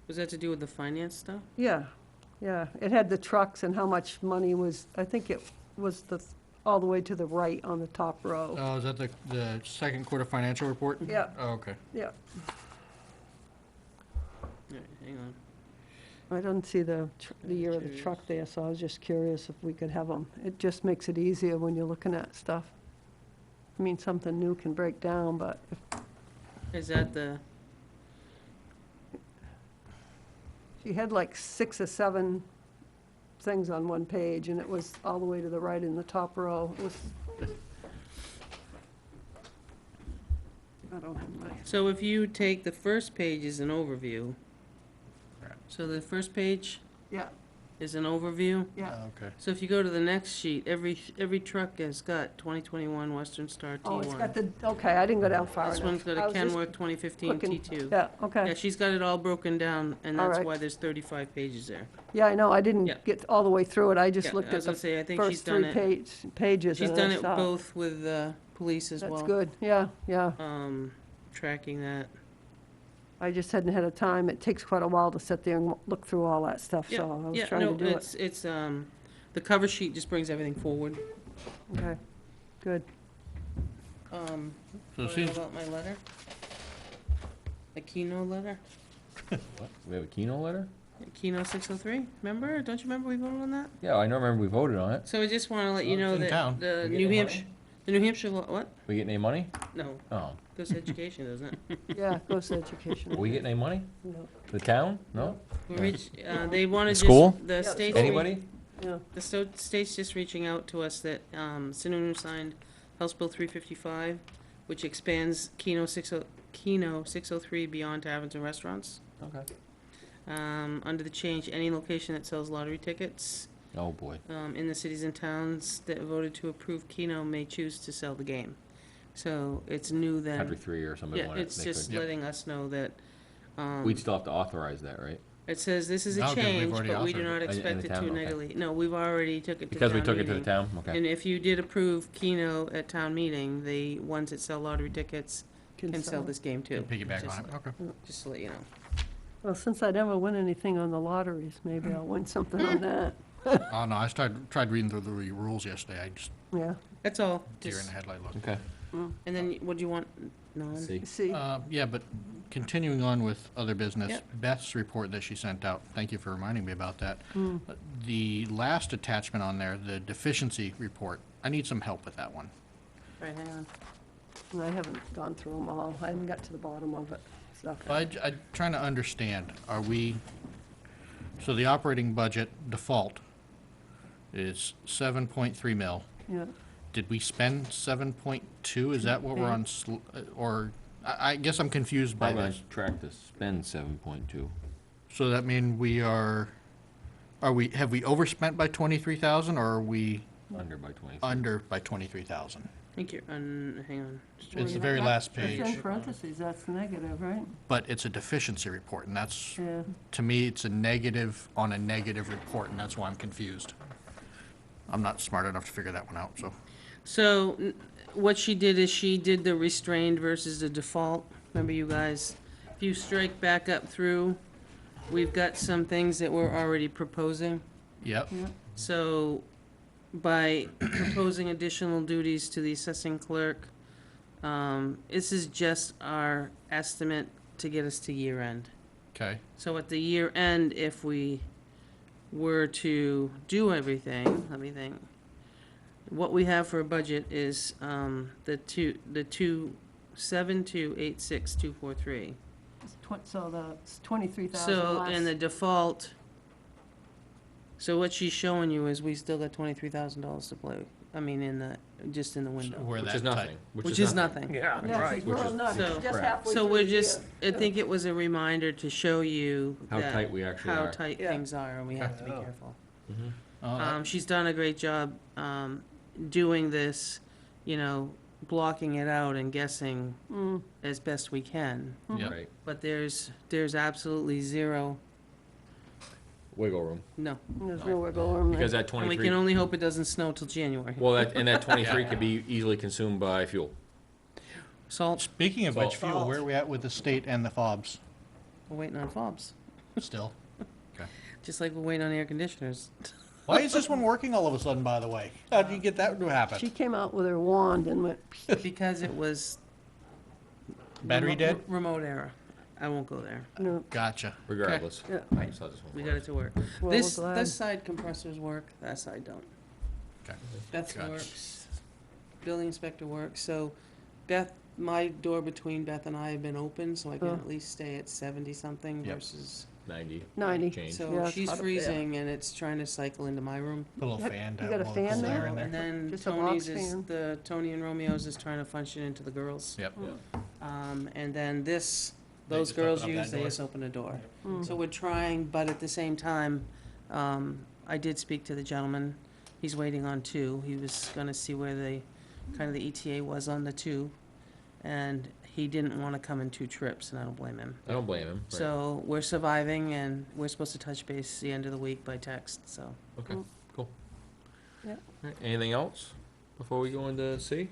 Was that to do with the finance stuff? Yeah, yeah. It had the trucks and how much money was, I think it was all the way to the right on the top row. Oh, is that the second quarter financial report? Yeah. Oh, okay. Yeah. All right, hang on. I don't see the year of the truck there, so I was just curious if we could have them. It just makes it easier when you're looking at stuff. I mean, something new can break down, but if Is that the, she had like 6 or 7 things on one page, and it was all the way to the right in the top row. It was, I don't have my, so if you take the first page as an overview, so the first page yeah, is an overview. yeah. Okay. So if you go to the next sheet, every truck has got 2021 Western Star T1. Oh, it's got the, okay, I didn't go down far enough. This one's got I a was just Kenworth 2015 looking- T2. Yeah, Yeah, okay. she's got it all broken down, and All that's right. why there's 35 pages there. Yeah, I know, I didn't Yeah. get all the way through it. I just Yeah, looked I at was the gonna say, I think she's first done 3 it, pages. she's and done I it stopped. both with police as well. That's good, yeah, yeah. Tracking that. I just hadn't had a time. It takes quite a while to sit there and look through all that stuff, so I was trying to do it. It's, the cover sheet just brings everything forward. Okay, good. So it Wanna know seems, about my letter? The Keno letter? What? We have a Keno letter? Keno 603, remember? Don't you remember we voted on that? Yeah, I don't remember we voted on it. So I just wanna let you Well, know it's in that town. the We get New any Hampshire, money? the New Hampshire, what? We getting any money? No, Oh. goes to education, doesn't it? Yeah, goes to education. Are we getting any money? No. The town? No? We reach, they wanna The just. school? The state's. Anybody? Yeah, The state's just reaching out to us that, Sununu signed House Bill 355, which expands Keno 603 beyond taverns and restaurants. Okay. Under the change, any location that sells lottery tickets, Oh, boy. in the cities and towns that voted to approve Keno may choose to sell the game. So it's new then. Country 3 or somebody Yeah, wanted. it's just letting us know that, We'd still have to authorize that, right? it says this is a No, 'cause we've change, already but we do authored not it. In expect the it town, to okay. negatively, no, we've already took it to Because we town took it to the meeting. town? Okay. And if you did approve Keno at town meeting, the ones that sell lottery tickets can sell this game too. piggyback Just on it, okay. Just to let you know. well, since I never win anything on the lotteries, maybe I'll win something on that. Oh, no, I tried reading through the rules yesterday. I just, Yeah, That's all. deer in Just, the headlight look. Okay. and then what do you want? Non? See. see, Yeah, but continuing on with other business, Yep. Beth's report that she sent out, thank you for reminding me about that. The last attachment on there, the deficiency report, I need some help with that one. Right, hang on. And I haven't gone through them all. I haven't got to the bottom of it, so. I'm trying to understand, so the operating budget default is 7.3 mil. Yeah, Did we spend 7.2? Is that what we're on, or, I guess I'm confused by I'm on this. track to spend 7.2. So that mean have we overspent by 23,000, or are we Under by 20. under by 23,000? I think you're, hang on. It's the very last it's page, in parentheses, that's negative, right? but it's a deficiency report, and that's, Yeah. to me, it's a negative on a negative report, and that's why I'm confused. I'm not smart enough to figure that one out, so. So, what she did is she did the restrained versus the default. Remember, you guys, if you strike back up through, we've got some things that we're already proposing. Yep, So, by proposing additional duties to the assessing clerk, this is just our estimate to get us to year end. okay, So at the year end, if we were to do everything, let me think. What we have for a budget is, the 27286,243. So that's 23,000 So, less. in the default, so what she's showing you is we still got $23,000 to play, I mean, so window. we're Which that is tight. nothing. Which is nothing. Yeah, Yeah, right. we're Which is- not, So- just halfway So through we're the just, year. I think it was a reminder to show you How that- tight we actually how are. tight Yeah. things are, and we have to be Yeah. careful. Oh, that- She's done a great job, doing this, blocking it out and guessing as best we can. Yep. Right. But there's absolutely zero, Wiggle room. no. There's no wiggle room there. Because that And we 23, can only hope it doesn't snow till January. well, that 23 could be easily consumed by fuel. Salt, Speaking of which, Salt. fuel, where are we at with the state and the fobs we're waiting on fobs, still? just like we're waiting on air conditioners. Why is this one working all of a sudden, by the way? How did you get that to happen? She came out with her wand and went, Because it was. Battery dead? Remote error. I won't go there. no, Gotcha. Regardless. yeah. I just thought this one We worked. got it to work. Well, This glad. side compressors work, that side don't. Okay. Beth Gotcha. works, building inspector works, so my door between Beth and I have been open, so I can Oh. at least stay at 70-something Yep. versus, 90. 90. Change. Yeah, so it's she's hot up there. freezing and it's trying to cycle into my room. Put a little You fan got- you down. got a blow fan cool air there? in And then Just a box Tony's is, fan? the Tony and Romeo's is trying to function into the girls. Yep. And then those just open girls up that use, they door? just open a door. So we're trying, but at the same time, I did speak to the gentleman. He's waiting on 2. He was gonna see where the ETA was on the 2. And he didn't wanna come in 2 trips, and I don't blame him. I don't blame him. Right. So we're surviving, and we're supposed to touch base the end of the week by text, so. Okay, cool. Yeah. All right, anything else before we go into C?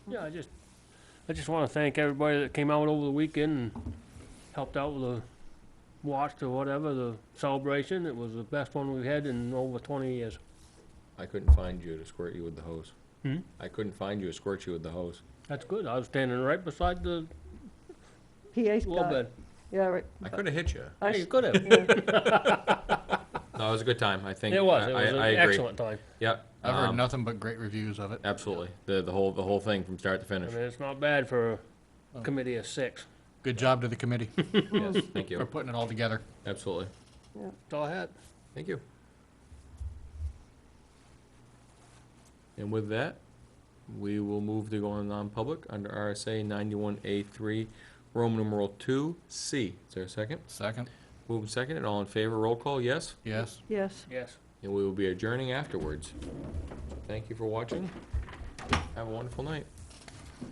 Yeah, I just want to thank everybody that came out over the weekend and helped out with the watch or whatever, the celebration. It was the best one we've had in over 20 years. I couldn't find you to squirt you with the hose. Hmm? I couldn't find you to squirt you with the hose. That's good. I was standing right beside the PA's little got, bed. yeah, right. I could have hit you. I Hey, you s- could have. No, it was a good time. I think. It was. It I was an agree. excellent time. Yep. I've heard nothing but great reviews of it. Absolutely. The whole thing from start to I finish. mean, it's not bad for a committee of 6. Good job to the committee Yes, thank for you. putting it all together. Absolutely. That's all I had. Thank you. And with that, we will move to go in non-public under RSA 91A3, Roman numeral 2C. Is there a second? Second? Move second, and all in favor, roll call, yes? Yes. Yes. Yes. And we will be adjourning afterwards. Thank you for watching. Have a wonderful night.